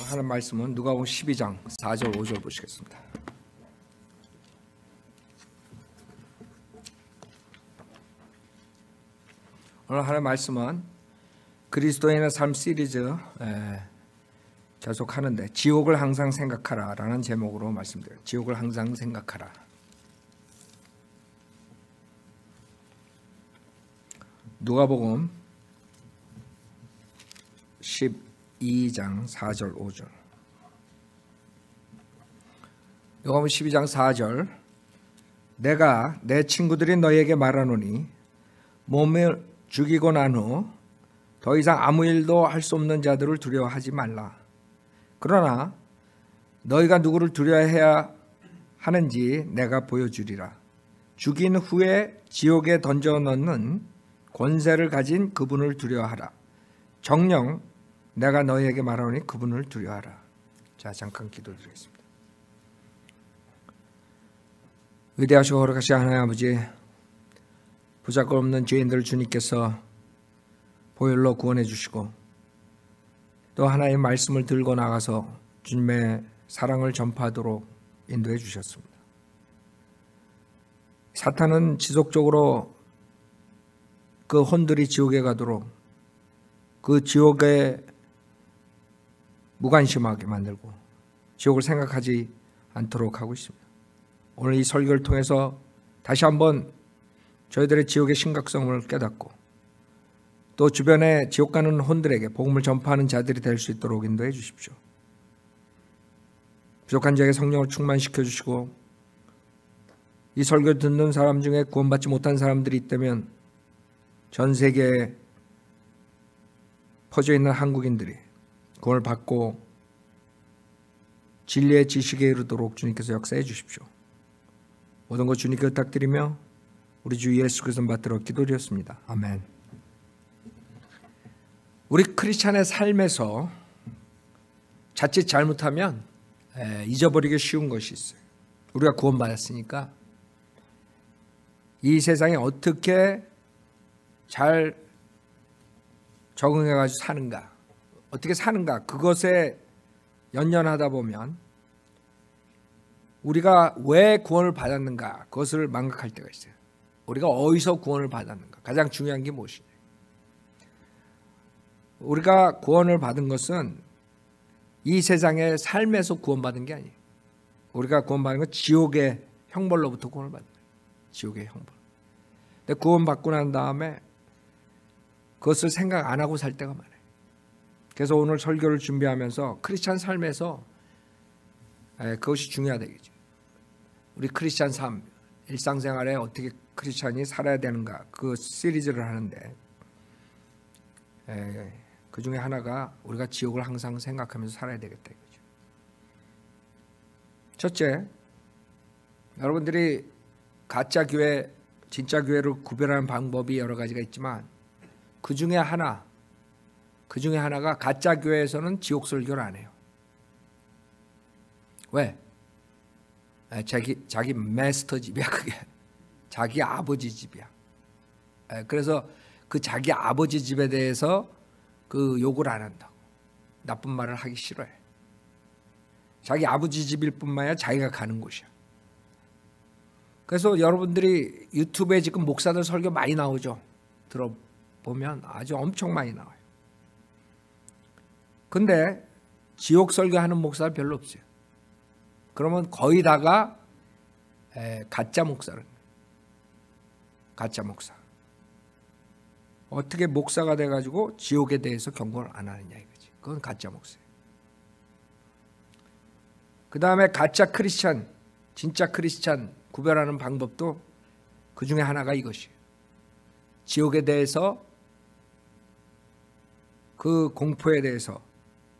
하는 말씀은 누가복음 12장 4절 5절 보시겠습니다. 오늘 하는 말씀은 그리스도인의 삶 시리즈 계속 하는데 지옥을 항상 생각하라 라는 제목으로 말씀드려요. 지옥을 항상 생각하라. 누가복음 12장 4절 5절. 누가복음 12장 4절. 내가 내 친구들이 너희에게 말하노니 몸을 죽이고 난 후 더 이상 아무 일도 할 수 없는 자들을 두려워하지 말라. 그러나 너희가 누구를 두려워해야 하는지 내가 보여주리라. 죽인 후에 지옥에 던져 넣는 권세를 가진 그분을 두려워하라. 정녕 내가 너희에게 말하노니 그분을 두려워하라. 자, 잠깐 기도드리겠습니다. 위대하시고 거룩하신 하나님 아버지, 부작없는 죄인들을 주님께서 보혈로 구원해 주시고 또 하나님의 말씀을 들고 나가서 주님의 사랑을 전파하도록 인도해 주셨습니다. 사탄은 지속적으로 그 혼들이 지옥에 가도록 그 지옥에 무관심하게 만들고 지옥을 생각하지 않도록 하고 있습니다. 오늘 이 설교를 통해서 다시 한번 저희들의 지옥의 심각성을 깨닫고 또 주변에 지옥 가는 혼들에게 복음을 전파하는 자들이 될 수 있도록 인도해 주십시오. 부족한 자에게 성령을 충만시켜 주시고 이 설교를 듣는 사람 중에 구원받지 못한 사람들이 있다면 전 세계에 퍼져 있는 한국인들이 구원을 받고 진리의 지식에 이르도록 주님께서 역사해 주십시오. 모든 것 주님께 부탁드리며 우리 주 예수 그리스도 받들어 기도드렸습니다. 아멘. 우리 크리스찬의 삶에서 자칫 잘못하면 잊어버리기 쉬운 것이 있어요. 우리가 구원받았으니까 이 세상에 어떻게 잘 적응해가지고 사는가, 어떻게 사는가, 그것에 연연하다 보면 우리가 왜 구원을 받았는가 그것을 망각할 때가 있어요. 우리가 어디서 구원을 받았는가, 가장 중요한 게 무엇이냐. 우리가 구원을 받은 것은 이 세상의 삶에서 구원받은 게 아니에요. 우리가 구원받은 건 지옥의 형벌로부터 구원을 받는 거예요. 지옥의 형벌. 근데 구원받고 난 다음에 그것을 생각 안 하고 살 때가 많아요. 그래서 오늘 설교를 준비하면서 크리스찬 삶에서 그것이 중요하다겠죠. 우리 크리스찬 삶, 일상생활에 어떻게 크리스찬이 살아야 되는가, 그 시리즈를 하는데 그 중에 하나가 우리가 지옥을 항상 생각하면서 살아야 되겠다 이거죠. 첫째, 여러분들이 가짜 교회, 진짜 교회를 구별하는 방법이 여러 가지가 있지만 그 중에 하나가 가짜 교회에서는 지옥 설교를 안 해요. 왜? 자기 마스터 집이야 그게. 자기 아버지 집이야. 그래서 그 자기 아버지 집에 대해서 그 욕을 안 한다고, 나쁜 말을 하기 싫어해. 자기 아버지 집일 뿐만 아니라 자기가 가는 곳이야. 그래서 여러분들이 유튜브에 지금 목사들 설교 많이 나오죠. 들어보면 아주 엄청 많이 나와요. 근데 지옥 설교하는 목사는 별로 없어요. 그러면 거의 다가 가짜 목사를, 가짜 목사. 어떻게 목사가 돼가지고 지옥에 대해서 경고를 안 하느냐 이거지. 그건 가짜 목사예요. 그 다음에 가짜 크리스찬, 진짜 크리스찬 구별하는 방법도 그 중에 하나가 이것이에요. 지옥에 대해서, 그 공포에 대해서,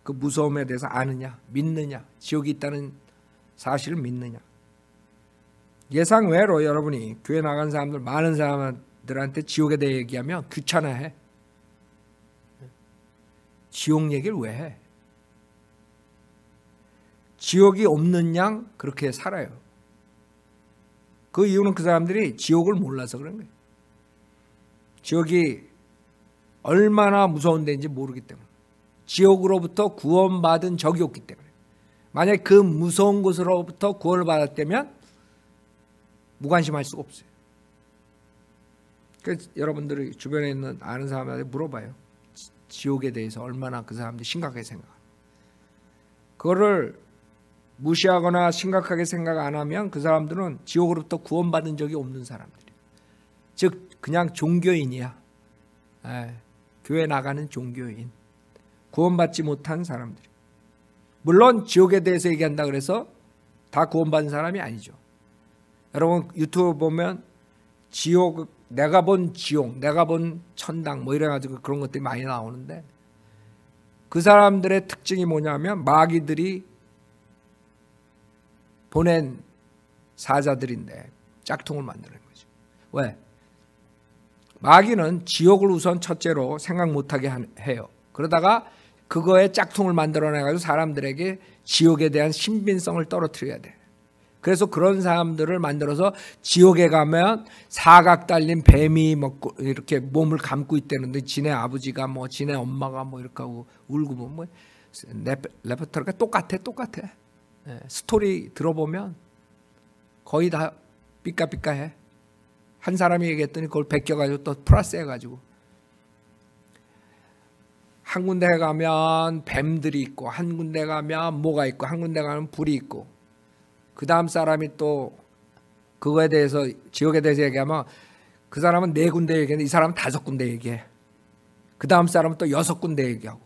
그 무서움에 대해서 아느냐, 믿느냐, 지옥이 있다는 사실을 믿느냐. 예상외로 여러분이 교회 나간 사람들, 많은 사람들한테 지옥에 대해 얘기하면 귀찮아해. 지옥 얘기를 왜 해? 지옥이 없는 양 그렇게 살아요. 그 이유는 그 사람들이 지옥을 몰라서 그런 거예요. 지옥이 얼마나 무서운 데인지 모르기 때문에. 지옥으로부터 구원받은 적이 없기 때문에. 만약에 그 무서운 곳으로부터 구원을 받았다면 무관심할 수가 없어요. 그래서 여러분들이 주변에 있는 아는 사람한테 물어봐요. 지옥에 대해서 얼마나 그 사람들이 심각하게 생각하는지. 그거를 무시하거나 심각하게 생각 안 하면 그 사람들은 지옥으로부터 구원받은 적이 없는 사람들이에요. 즉 그냥 종교인이야. 교회 나가는 종교인. 구원받지 못한 사람들이에요. 물론 지옥에 대해서 얘기한다 그래서 다 구원받은 사람이 아니죠. 여러분 유튜브 보면 지옥, 내가 본 지옥, 내가 본 천당 뭐 이래가지고 그런 것들이 많이 나오는데 그 사람들의 특징이 뭐냐면 마귀들이 보낸 사자들인데 짝퉁을 만드는 거죠. 왜? 마귀는 지옥을 우선 첫째로 생각 못하게 해요. 그러다가 그거에 짝퉁을 만들어내가지고 사람들에게 지옥에 대한 신빙성을 떨어뜨려야 돼. 그래서 그런 사람들을 만들어서 지옥에 가면 사각 달린 뱀이 먹고 이렇게 몸을 감고 있다는데 지네 아버지가 뭐 지네 엄마가 뭐 이렇게 하고 울고 뭐 레퍼토리가 똑같아. 스토리 들어보면 거의 다 삐까삐까해. 한 사람이 얘기했더니 그걸 베껴가지고 또 플러스 해가지고 한 군데 가면 뱀들이 있고 한 군데 가면 뭐가 있고 한 군데 가면 불이 있고 그 다음 사람이 또 그거에 대해서 지옥에 대해서 얘기하면 그 사람은 4군데 얘기했는데 이 사람은 5군데 얘기해. 그 다음 사람은 또 6군데 얘기하고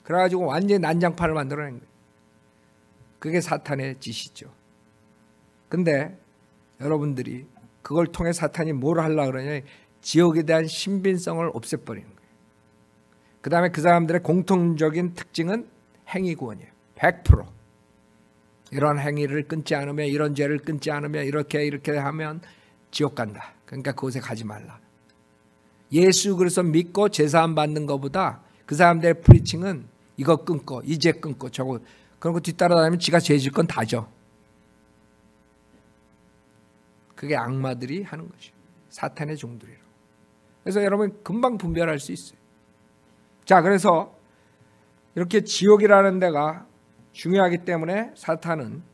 그래가지고 완전히 난장판을 만들어낸 거예요. 그게 사탄의 짓이죠. 근데 여러분들이 그걸 통해 사탄이 뭘 하려고 그러냐, 지옥에 대한 신빙성을 없애버리는 거예요. 그 다음에 그 사람들의 공통적인 특징은 행위구원이에요. 100%. 이런 행위를 끊지 않으면, 이런 죄를 끊지 않으면, 이렇게 하면 지옥 간다. 그러니까 그곳에 가지 말라. 예수 그리스도 믿고 제사함 받는 것보다 그 사람들의 프리칭은 이거 끊고 이 죄 끊고 저거, 그런 거 뒤따라다니면 지가 죄 질 건 다죠. 그게 악마들이 하는 것이에요. 사탄의 종들이라고. 그래서 여러분 금방 분별할 수 있어요. 자, 그래서 이렇게 지옥이라는 데가 중요하기 때문에 사탄은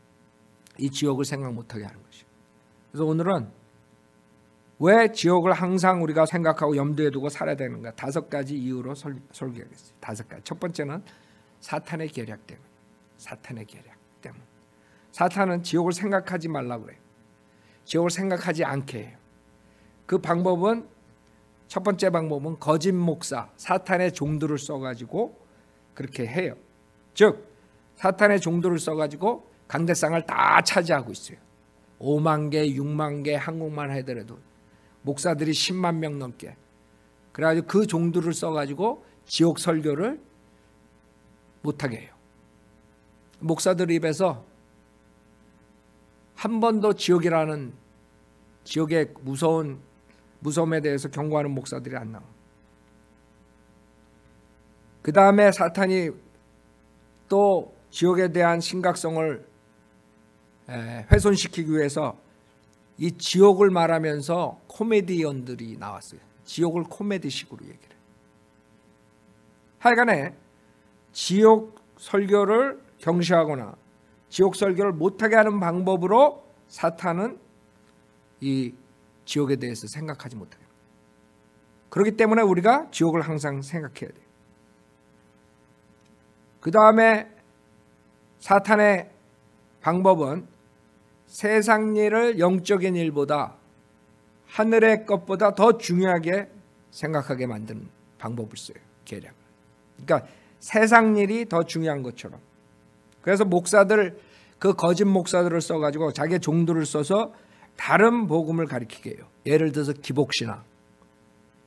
이 지옥을 생각 못하게 하는 것이에요. 그래서 오늘은 왜 지옥을 항상 우리가 생각하고 염두에 두고 살아야 되는가, 5가지 이유로 설교하겠습니다. 5가지. 첫 번째는 사탄의 계략 때문에. 사탄의 계략 때문에. 사탄은 지옥을 생각하지 말라고 그래요. 지옥을 생각하지 않게 해요. 그 방법은, 첫 번째 방법은 거짓 목사, 사탄의 종들을 써가지고 그렇게 해요. 즉 사탄의 종들을 써가지고 강대상을 다 차지하고 있어요. 5만 개, 6만 개, 한국만 하더라도 목사들이 10만 명 넘게. 그래가지고 그 종들을 써가지고 지옥 설교를 못하게 해요. 목사들 입에서 한 번도 지옥이라는, 지옥의 무서움에 대해서 경고하는 목사들이 안 나와요. 그 다음에 사탄이 또 지옥에 대한 심각성을 훼손시키기 위해서 이 지옥을 말하면서 코미디언들이 나왔어요. 지옥을 코미디식으로 얘기를 해요. 하여간에 지옥 설교를 경시하거나 지옥 설교를 못하게 하는 방법으로 사탄은 이 지옥에 대해서 생각하지 못하게 합니다. 그렇기 때문에 우리가 지옥을 항상 생각해야 돼요. 그 다음에 사탄의 방법은 세상 일을 영적인 일보다 하늘의 것보다 더 중요하게 생각하게 만드는 방법을 써요. 계략을. 그러니까 세상 일이 더 중요한 것처럼. 그래서 목사들, 그 거짓 목사들을 써가지고 자기의 종들을 써서 다른 복음을 가르치게 해요. 예를 들어서 기복신앙.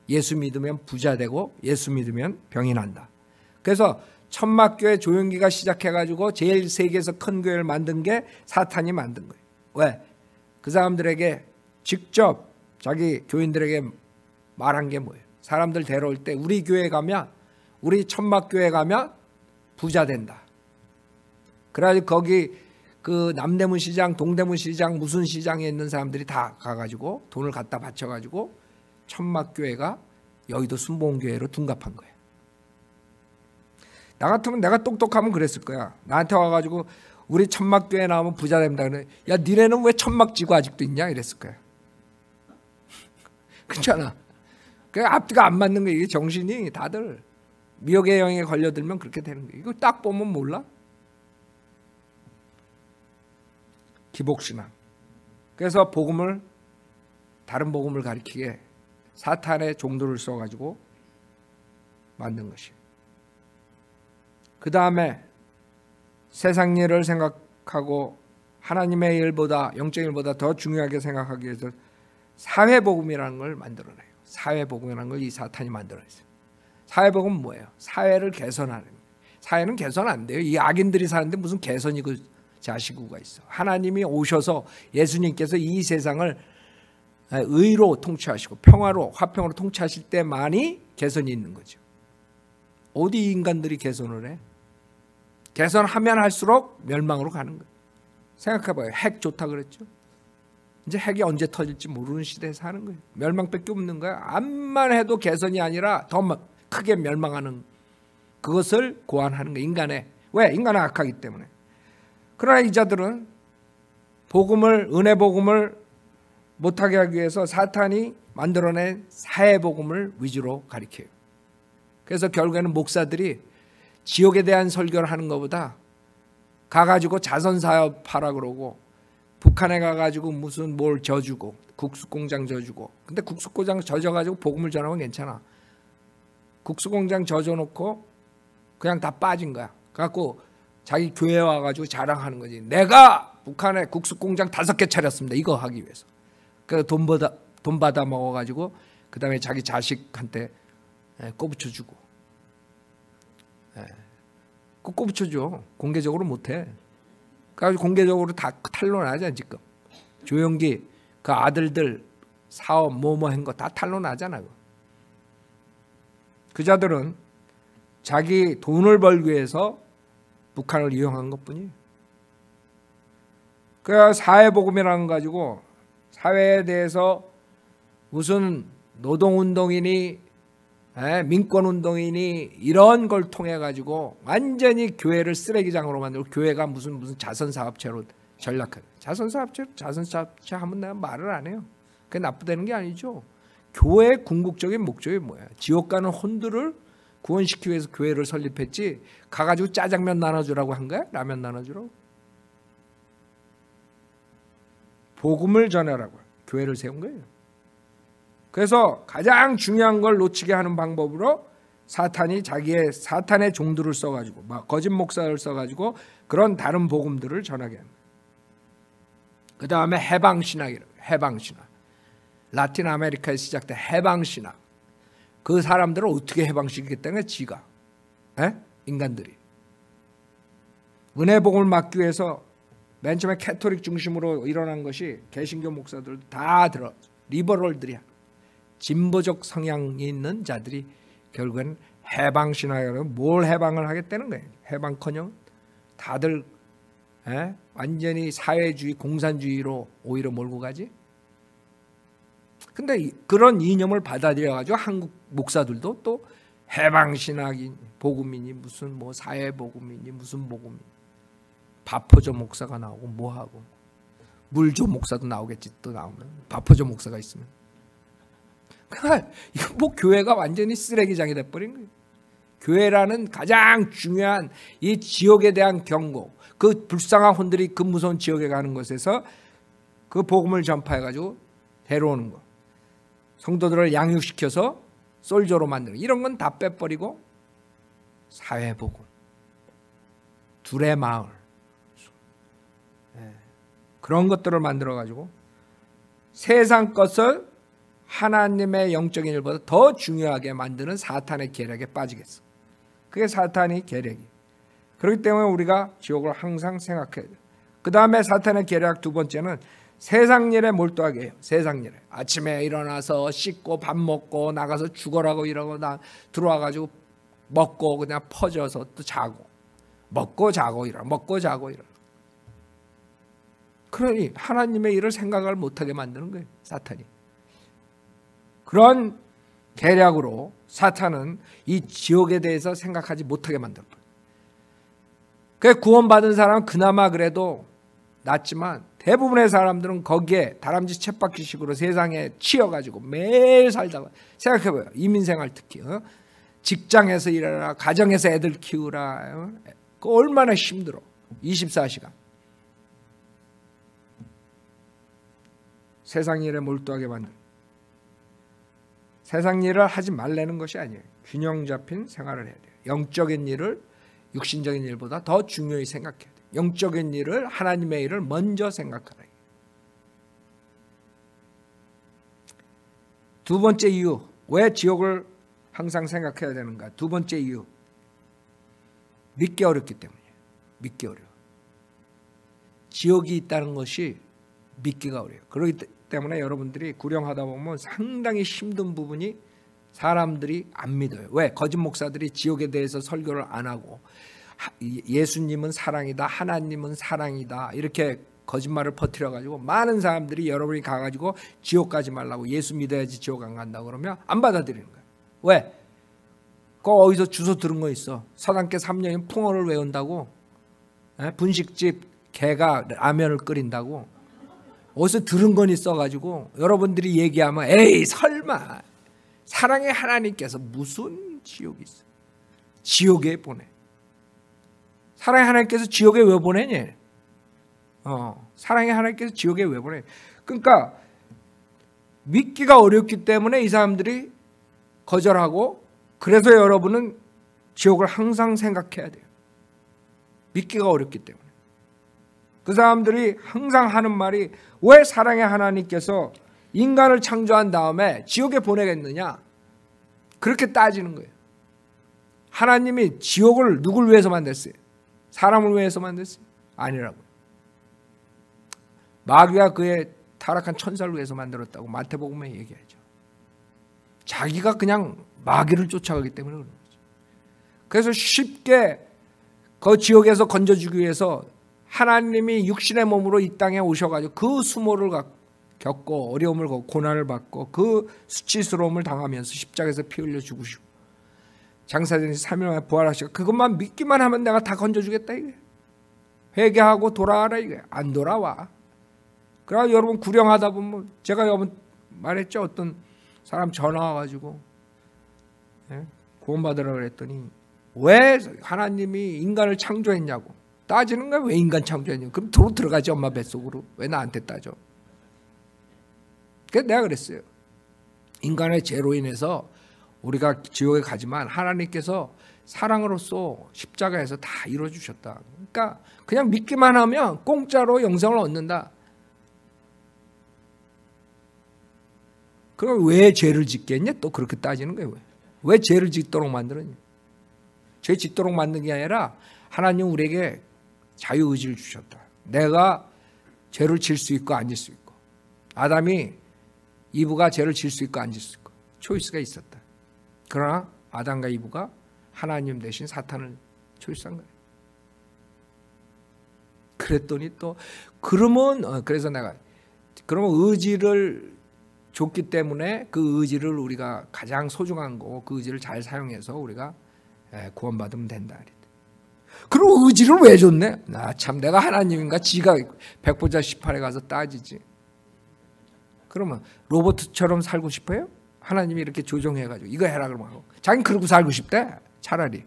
예수 믿으면 부자 되고 예수 믿으면 병이 난다. 그래서 천막교회 조용기가 시작해가지고 제일 세계에서 큰 교회를 만든 게 사탄이 만든 거예요. 왜? 그 사람들에게 직접 자기 교인들에게 말한 게 뭐예요? 사람들 데려올 때 우리 교회 가면, 우리 천막교회 가면 부자 된다. 그래가지고 거기 그 남대문 시장, 동대문 시장, 무슨 시장에 있는 사람들이 다 가가지고 돈을 갖다 바쳐가지고 천막교회가 여의도 순복음교회로 둔갑한 거예요. 나 같으면 내가 똑똑하면 그랬을 거야. 나한테 와가지고 우리 천막교회 나오면 부자 됩니다. 그래. 야, 니네는 왜 천막 지고 아직도 있냐? 이랬을 거야. 그렇잖아. 그 앞뒤가 안 맞는 거야. 이게 정신이 다들 미혹의 영에 걸려들면 그렇게 되는 거야. 이거 딱 보면 몰라? 기복신앙. 그래서 복음을 다른 복음을 가리키게 사탄의 종도를 써가지고 만든 것이에요. 그 다음에 세상 일을 생각하고 하나님의 일보다 영적인 일보다 더 중요하게 생각하기 위해서 사회복음이라는 걸 만들어내요. 사회복음이라는 걸 이 사탄이 만들어냈어요. 사회복음은 뭐예요? 사회를 개선하는 거예요. 사회는 개선 안 돼요. 이 악인들이 사는데 무슨 개선이 그 자시구가 있어. 하나님이 오셔서 예수님께서 이 세상을 의로 통치하시고 평화로 화평으로 통치하실 때만이 개선이 있는 거죠. 어디 인간들이 개선을 해? 개선하면 할수록 멸망으로 가는 거예요. 생각해봐요. 핵 좋다 그랬죠. 이제 핵이 언제 터질지 모르는 시대에 사는 거예요. 멸망밖에 없는 거야. 암만 해도 개선이 아니라 더 크게 멸망하는 그것을 고안하는 거예요. 인간의. 왜? 인간은 악하기 때문에. 그러나 이 자들은 복음을, 은혜 복음을 못하게 하기 위해서 사탄이 만들어낸 사회 복음을 위주로 가리켜요. 그래서 결국에는 목사들이 지옥에 대한 설교를 하는 것보다 가가지고 자선사업 하라 그러고 북한에 가가지고 무슨 뭘 져주고 국수공장 져주고. 근데 국수공장 져가지고 복음을 전하면 괜찮아. 국수공장 져줘놓고 그냥 다 빠진 거야. 그래갖고 자기 교회에 와가지고 자랑하는 거지. 내가 북한에 국수공장 5개 차렸습니다. 이거 하기 위해서. 그래서 돈 받아 먹어가지고 그 다음에 자기 자식한테 꼬부쳐주고. 꼭 꼬부쳐줘. 공개적으로 못해. 그래서 공개적으로 다 탄로나잖아 지금. 조영기 그 아들들 사업 뭐뭐 한 거 다 탄로나잖아. 그 자들은 자기 돈을 벌기 위해서 북한을 이용한 것뿐이에요. 그 사회복음이라는 거 가지고 사회에 대해서 무슨 노동운동이니 민권운동이니 이런 걸 통해 가지고 완전히 교회를 쓰레기장으로 만들고 교회가 무슨 자선사업체로 전락한. 자선사업체 하면 내가 말을 안 해요. 그게 나쁘다는 게 아니죠. 교회의 궁극적인 목적이 뭐야? 지옥 가는 혼들을 구원시키기 위해서 교회를 설립했지 가가지고 짜장면 나눠주라고 한 거야? 라면 나눠주라고? 복음을 전하라고 교회를 세운 거예요. 그래서 가장 중요한 걸 놓치게 하는 방법으로 사탄이 사탄의 종들을 써가지고 거짓 목사를 써가지고 그런 다른 복음들을 전하게 합니다. 그 다음에 해방신학이라고. 해방신학. 라틴 아메리카에 시작된 해방신학. 그 사람들을 어떻게 해방시키겠다는 거야? 지가. 인간들이. 은혜복음을 막기 위해서 맨 처음에 캐토릭 중심으로 일어난 것이 개신교 목사들도 다 들어. 리버럴들이야. 진보적 성향이 있는 자들이 결국엔 해방신학으로 뭘 해방을 하겠다는 거예요. 해방커녕 다들 완전히 사회주의, 공산주의로 오히려 몰고 가지. 근데 그런 이념을 받아들여가지고 한국 목사들도 또 해방신학이 복음이니 무슨 뭐 사회복음이니 무슨 복음이니 바포조 목사가 나오고 뭐하고 물조 목사도 나오겠지. 또 나오면 바포조 목사가 있으면. 그러니까 이거 뭐 교회가 완전히 쓰레기장이 돼버린 거예요. 교회라는 가장 중요한 이 지옥에 대한 경고, 그 불쌍한 혼들이 그 무서운 지옥에 가는 곳에서 그 복음을 전파해가지고 데려오는 거, 성도들을 양육시켜서 솔저로 만드는 이런 건 다 빼버리고 사회복음, 둘의 마을 그런 것들을 만들어가지고 세상 것을 하나님의 영적인 일보다 더 중요하게 만드는 사탄의 계략에 빠지겠어. 그게 사탄의 계략이. 그렇기 때문에 우리가 지옥을 항상 생각해야 돼요. 그 다음에 사탄의 계략 두 번째는 세상 일에 몰두하게 해요. 세상 일에. 아침에 일어나서 씻고 밥 먹고 나가서 죽어라고 이러고 들어와가지고 먹고 그냥 퍼져서 또 자고 먹고 자고 이러 먹고 자고 이러. 그러니 하나님의 일을 생각을 못하게 만드는 거예요. 사탄이. 그런 계략으로 사탄은 이 지옥에 대해서 생각하지 못하게 만들어요. 그 구원받은 사람은 그나마 그래도 낫지만 대부분의 사람들은 거기에 다람쥐 쳇바퀴식으로 세상에 치여가지고 매일 살다가 생각해봐요. 이민생활 특히 직장에서 일하라, 가정에서 애들 키우라, 그 얼마나 힘들어. 24시간 세상 일에 몰두하게 만든. 세상 일을 하지 말라는 것이 아니에요. 균형 잡힌 생활을 해야 돼요. 영적인 일을 육신적인 일보다 더 중요히 생각해야 돼요. 영적인 일을, 하나님의 일을 먼저 생각하라. 두 번째 이유, 왜 지옥을 항상 생각해야 되는가? 두 번째 이유, 믿기 어렵기 때문이에요. 믿기 어려워. 지옥이 있다는 것이 믿기가 어려워요. 그렇기 때문에 여러분들이 구령하다 보면 상당히 힘든 부분이 사람들이 안 믿어요. 왜? 거짓 목사들이 지옥에 대해서 설교를 안 하고 예수님은 사랑이다, 하나님은 사랑이다 이렇게 거짓말을 퍼뜨려가지고 많은 사람들이 여러분이 가가지고 지옥 가지 말라고, 예수 믿어야지 지옥 안 간다고 그러면 안 받아들이는 거예요. 왜? 그거 어디서 주워 들은 거 있어. 서당계 3년인 풍어를 외운다고, 분식집 개가 라면을 끓인다고 어디서 들은 건 있어가지고 여러분들이 얘기하면 에이 설마, 사랑의 하나님께서 무슨 지옥이 있어. 지옥에 보내. 사랑의 하나님께서 지옥에 왜 보내냐? 사랑의 하나님께서 지옥에 왜 보내? 그러니까 믿기가 어렵기 때문에 이 사람들이 거절하고, 그래서 여러분은 지옥을 항상 생각해야 돼요. 믿기가 어렵기 때문에. 그 사람들이 항상 하는 말이, 왜 사랑의 하나님께서 인간을 창조한 다음에 지옥에 보내겠느냐? 그렇게 따지는 거예요. 하나님이 지옥을 누굴 위해서 만들었어요? 사람을 위해서 만들었어요? 아니라고. 마귀가 그의 타락한 천사를 위해서 만들었다고 마태복음에 얘기하죠. 자기가 그냥 마귀를 쫓아가기 때문에 그런 거죠. 그래서 쉽게 그 지옥에서 건져주기 위해서 하나님이 육신의 몸으로 이 땅에 오셔가지고 그 수모를 겪고 어려움을 겪고 고난을 받고 그 수치스러움을 당하면서 십자가에서 피 흘려 죽으시고 장사된 3일 만에 부활하시고, 그것만 믿기만 하면 내가 다 건져주겠다 이게. 회개하고 돌아와라 이게. 안 돌아와. 그러나 여러분 구령하다 보면, 제가 여러분 말했죠. 어떤 사람 전화 와가지고 구원받으라 그랬더니 왜 하나님이 인간을 창조했냐고 따지는 거야. 왜 인간 창조했냐고. 그럼 도로 들어가지 엄마 뱃속으로. 왜 나한테 따져? 그래서 내가 그랬어요. 인간의 죄로 인해서 우리가 지옥에 가지만 하나님께서 사랑으로서 십자가에서 다 이루어주셨다. 그러니까 그냥 믿기만 하면 공짜로 영생을 얻는다. 그럼 왜 죄를 짓겠냐? 또 그렇게 따지는 거예요. 왜 죄를 짓도록 만들었냐? 죄 짓도록 만든 게 아니라 하나님 우리에게 자유의지를 주셨다. 내가 죄를 질 수 있고 안 질 수 있고, 아담이 이브가 죄를 질 수 있고 안 질 수 있고 초이스가 있었다. 그러나 아담과 이브가 하나님 대신 사탄을 초이스한 거예요. 그랬더니 또 그러면 그래서 내가 그러면 의지를 줬기 때문에 그 의지를 우리가 가장 소중한 거고 그 의지를 잘 사용해서 우리가 구원받으면 된다. 그럼 의지를 왜 줬네? 참 내가 하나님인가? 지가 백보자 18에 가서 따지지. 그러면 로봇처럼 살고 싶어요? 하나님이 이렇게 조정해가지고 이거 해라 그러면 하고, 자기는 그러고 살고 싶대. 차라리.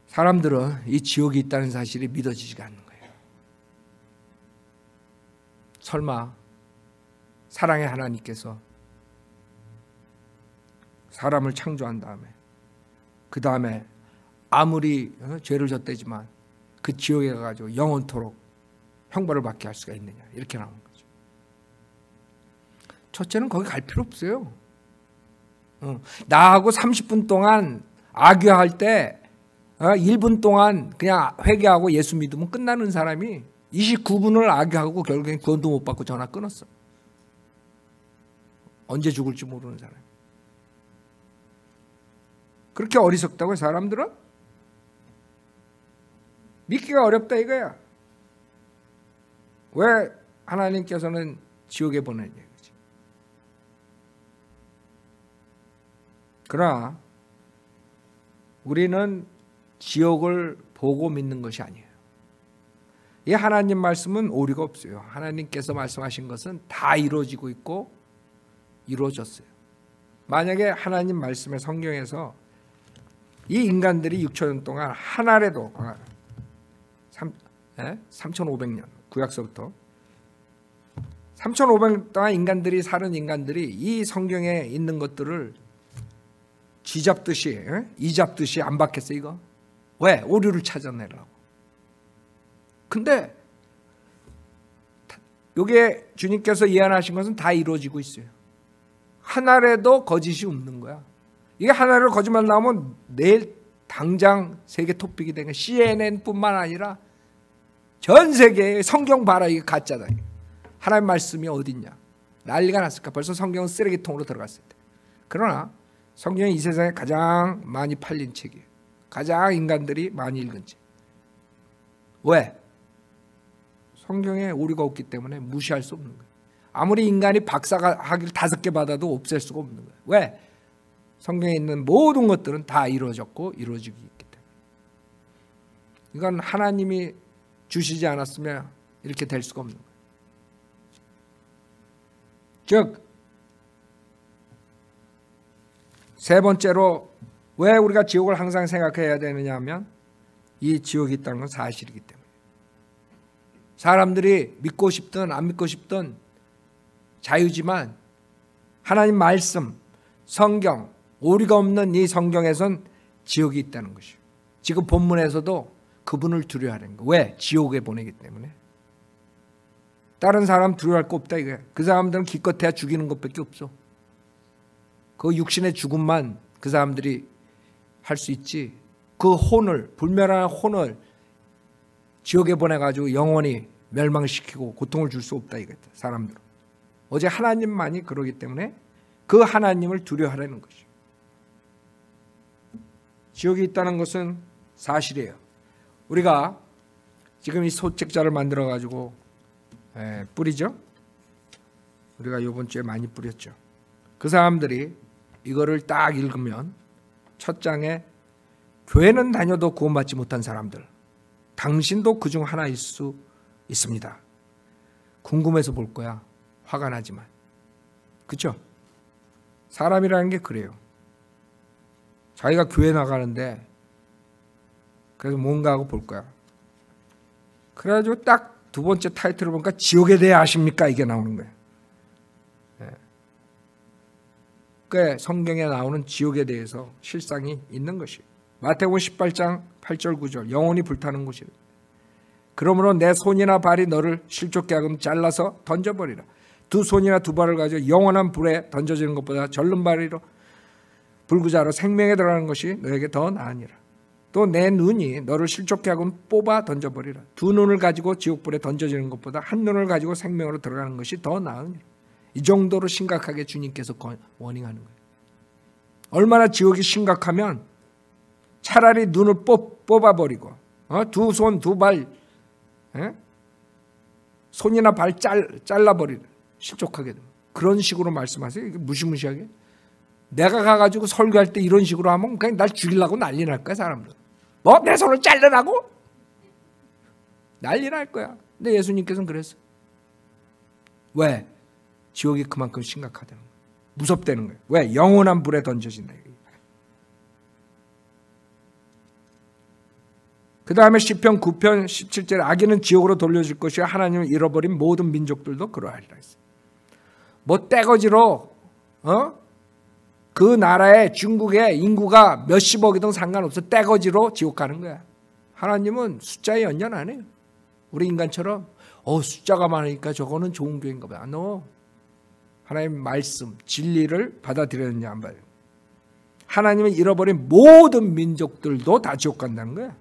사람들은 이 지옥이 있다는 사실이 믿어지지가 않는 거예요. 설마 사랑의 하나님께서 사람을 창조한 다음에 그 다음에 아무리 죄를 졌대지만 그 지옥에 가가지고 영원토록 형벌을 받게 할 수가 있느냐, 이렇게 나오는 거죠. 첫째는 거기 갈 필요 없어요. 나하고 30분 동안 악유할 때 1분 동안 그냥 회개하고 예수 믿으면 끝나는 사람이 29분을 악유하고 결국엔 구원도 못 받고 전화 끊었어. 언제 죽을지 모르는 사람. 그렇게 어리석다고요, 사람들은? 믿기가 어렵다 이거야. 왜 하나님께서는 지옥에 보내냐 이거지. 그러나 우리는 지옥을 보고 믿는 것이 아니에요. 이 하나님 말씀은 오류가 없어요. 하나님께서 말씀하신 것은 다 이루어지고 있고 이루어졌어요. 만약에 하나님 말씀의 성경에서 이 인간들이 6,000년 동안 한 알에도 3,500년 구약서부터 3,500년 동안 인간들이 사는 인간들이 이 성경에 있는 것들을 쥐잡듯이 이잡듯이 안 받겠어 이거? 왜? 오류를 찾아내려고. 근데 이게 주님께서 예언하신 것은 다 이루어지고 있어요. 하나라도 거짓이 없는 거야. 이게 하나라도 거짓말 나오면 내일 당장 세계 토픽이 되는 CNN뿐만 아니라 전 세계에 성경 봐라 이게 가짜다. 하나님 말씀이 어딨냐. 난리가 났을까. 벌써 성경은 쓰레기통으로 들어갔을 때. 그러나 성경이 이 세상에 가장 많이 팔린 책이에요. 가장 인간들이 많이 읽은 책. 왜? 성경에 오류가 없기 때문에 무시할 수 없는 거예요. 아무리 인간이 박사가 학위를 5개 받아도 없앨 수가 없는 거예요. 왜? 성경에 있는 모든 것들은 다 이루어졌고 이루어지고 있기 때문에. 이건 하나님이 주시지 않았으면 이렇게 될 수가 없는 거예요. 즉, 세 번째로 왜 우리가 지옥을 항상 생각해야 되느냐 하면 이 지옥이 있다는 건 사실이기 때문에. 사람들이 믿고 싶든 안 믿고 싶든 자유지만 하나님 말씀, 성경, 오류가 없는 이 성경에선 지옥이 있다는 것이에요. 지금 본문에서도 그분을 두려워하는 거예요. 왜? 지옥에 보내기 때문에. 다른 사람 두려워할 거 없다 이거야. 그 사람들은 기껏해야 죽이는 것밖에 없어. 그 육신의 죽음만 그 사람들이 할 수 있지. 그 혼을, 불멸한 혼을 지옥에 보내가지고 영원히 멸망시키고 고통을 줄 수 없다 이거다. 사람들은. 어제 하나님만이 그러기 때문에 그 하나님을 두려워하라는 것이죠. 지옥이 있다는 것은 사실이에요. 우리가 지금 이 소책자를 만들어 가지고 뿌리죠. 우리가 이번 주에 많이 뿌렸죠. 그 사람들이 이거를 딱 읽으면 첫 장에 교회는 다녀도 구원받지 못한 사람들, 당신도 그중 하나일 수 있습니다. 궁금해서 볼 거야. 화가 나지만. 그렇죠? 사람이라는 게 그래요. 자기가 교회 나가는데 그래서 뭔가 하고 볼 거야. 그래가지고 딱 두 번째 타이틀을 보니까 지옥에 대해 아십니까? 이게 나오는 거예요. 꽤 성경에 나오는 지옥에 대해서 실상이 있는 것이에요. 마태복음 18장 8절 9절 영혼이 불타는 곳이에요. 그러므로 내 손이나 발이 너를 실족케 하면 잘라서 던져버리라. 두 손이나 두 발을 가지고 영원한 불에 던져지는 것보다 절름발이로 불구자로 생명에 들어가는 것이 너에게 더 나으니라. 또 내 눈이 너를 실족케 하고 뽑아 던져버리라. 두 눈을 가지고 지옥불에 던져지는 것보다 한 눈을 가지고 생명으로 들어가는 것이 더 나으니라. 이 정도로 심각하게 주님께서 워닝하는 거예요. 얼마나 지옥이 심각하면 차라리 눈을 뽑아버리고 두 손, 두 발, 손이나 발 잘라버리라. 실족하게 됩니다. 그런 식으로 말씀하세요. 이게 무시무시하게. 내가 가가지고 설교할 때 이런 식으로 하면 그냥 날 죽이려고 난리 날 거야 사람들. 뭐? 내 손을 자르라고? 난리 날 거야. 근데 예수님께서는 그랬어요. 왜? 지옥이 그만큼 심각하다는 거예요. 무섭다는 거예요. 왜? 영원한 불에 던져진다. 그 다음에 시편 9편 17절에 악인은 지옥으로 돌려질 것이요 하나님을 잃어버린 모든 민족들도 그러하리라 했어요. 뭐 떼거지로 그 나라의 중국의 인구가 몇십억이든 상관없어. 떼거지로 지옥 가는 거야. 하나님은 숫자에 연연 안 해요. 우리 인간처럼 숫자가 많으니까 저거는 좋은 교회인가 보다. No. 하나님 말씀, 진리를 받아들였느냐 안 봐요. 하나님을 잃어버린 모든 민족들도 다 지옥 간다는 거야.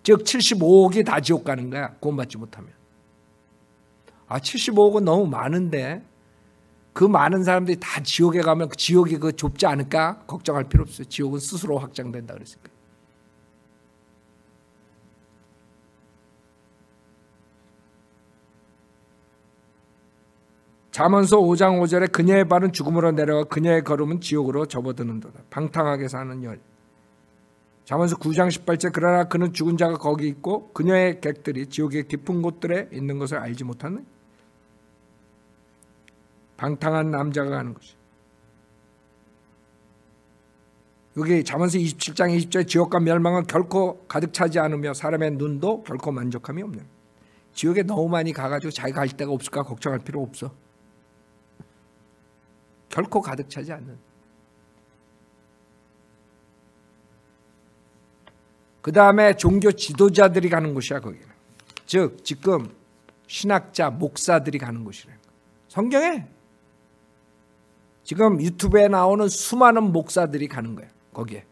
즉 75억이 다 지옥 가는 거야. 구원받지 못하면. 75억은 너무 많은데 그 많은 사람들이 다 지옥에 가면 그 지옥이 좁지 않을까? 걱정할 필요 없어요. 지옥은 스스로 확장된다 그랬으니까. 잠언서 5장 5절에 그녀의 발은 죽음으로 내려가 그녀의 걸음은 지옥으로 접어드는도다. 방탕하게 사는 여. 잠언서 9장 18절 그러나 그는 죽은 자가 거기 있고 그녀의 객들이 지옥의 깊은 곳들에 있는 것을 알지 못하는 방탕한 남자가 가는 것이. 여기 잠언서 27장 20절에 지옥과 멸망은 결코 가득 차지 않으며 사람의 눈도 결코 만족함이 없는. 지옥에 너무 많이 가가지고 자기가 갈 데가 없을까 걱정할 필요 없어. 결코 가득 차지 않는. 그 다음에 종교 지도자들이 가는 곳이야 거기는. 즉 지금 신학자 목사들이 가는 곳이래. 성경에 지금 유튜브에 나오는 수많은 목사들이 가는 거야 거기에.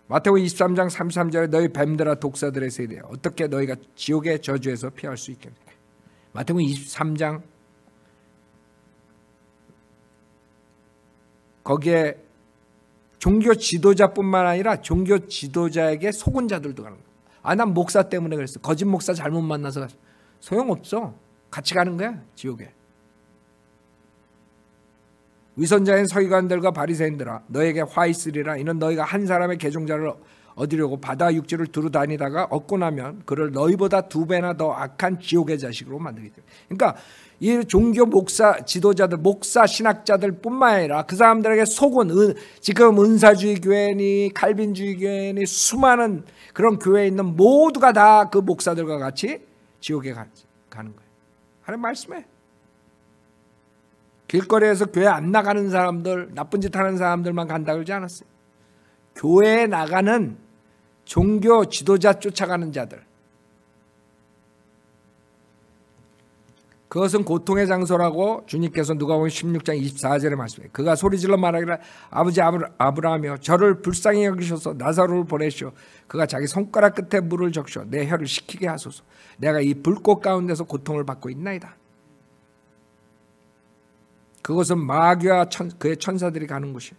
마태복음 23장 33절에 너희 뱀들아 독사들의 세대 어떻게 너희가 지옥의 저주에서 피할 수 있겠냐. 마태복음 23장 거기에 종교 지도자뿐만 아니라 종교 지도자에게 속은 자들도 가는 거야. 아, 난 목사 때문에 그랬어. 거짓 목사 잘못 만나서 소용없어. 같이 가는 거야 지옥에. 위선자인 서기관들과 바리새인들아 너에게 화 있으리라. 이는 너희가 한 사람의 계종자를 얻으려고 바다 육지를 두루 다니다가 얻고 나면 그를 너희보다 2배나 더 악한 지옥의 자식으로 만들기 때문에. 그러니까 이 종교 목사 지도자들 목사 신학자들 뿐만 아니라 그 사람들에게 속은 지금 은사주의 교회니 칼빈주의 교회니 수많은 그런 교회에 있는 모두가 다 그 목사들과 같이 지옥에 가는 거예요. 하나님 말씀해. 길거리에서 교회 안 나가는 사람들 나쁜 짓 하는 사람들만 간다 그러지 않았어요. 교회에 나가는 종교 지도자 쫓아가는 자들, 그것은 고통의 장소라고 주님께서 누가복음 16장 24절에 말씀해요. 그가 소리질러 말하기를 아버지 아브라함이여 저를 불쌍히 여기셔서 나사로를 보내시오. 그가 자기 손가락 끝에 물을 적셔 내 혀를 식히게 하소서. 내가 이 불꽃 가운데서 고통을 받고 있나이다. 그것은 마귀와 그의 천사들이 가는 곳이에요.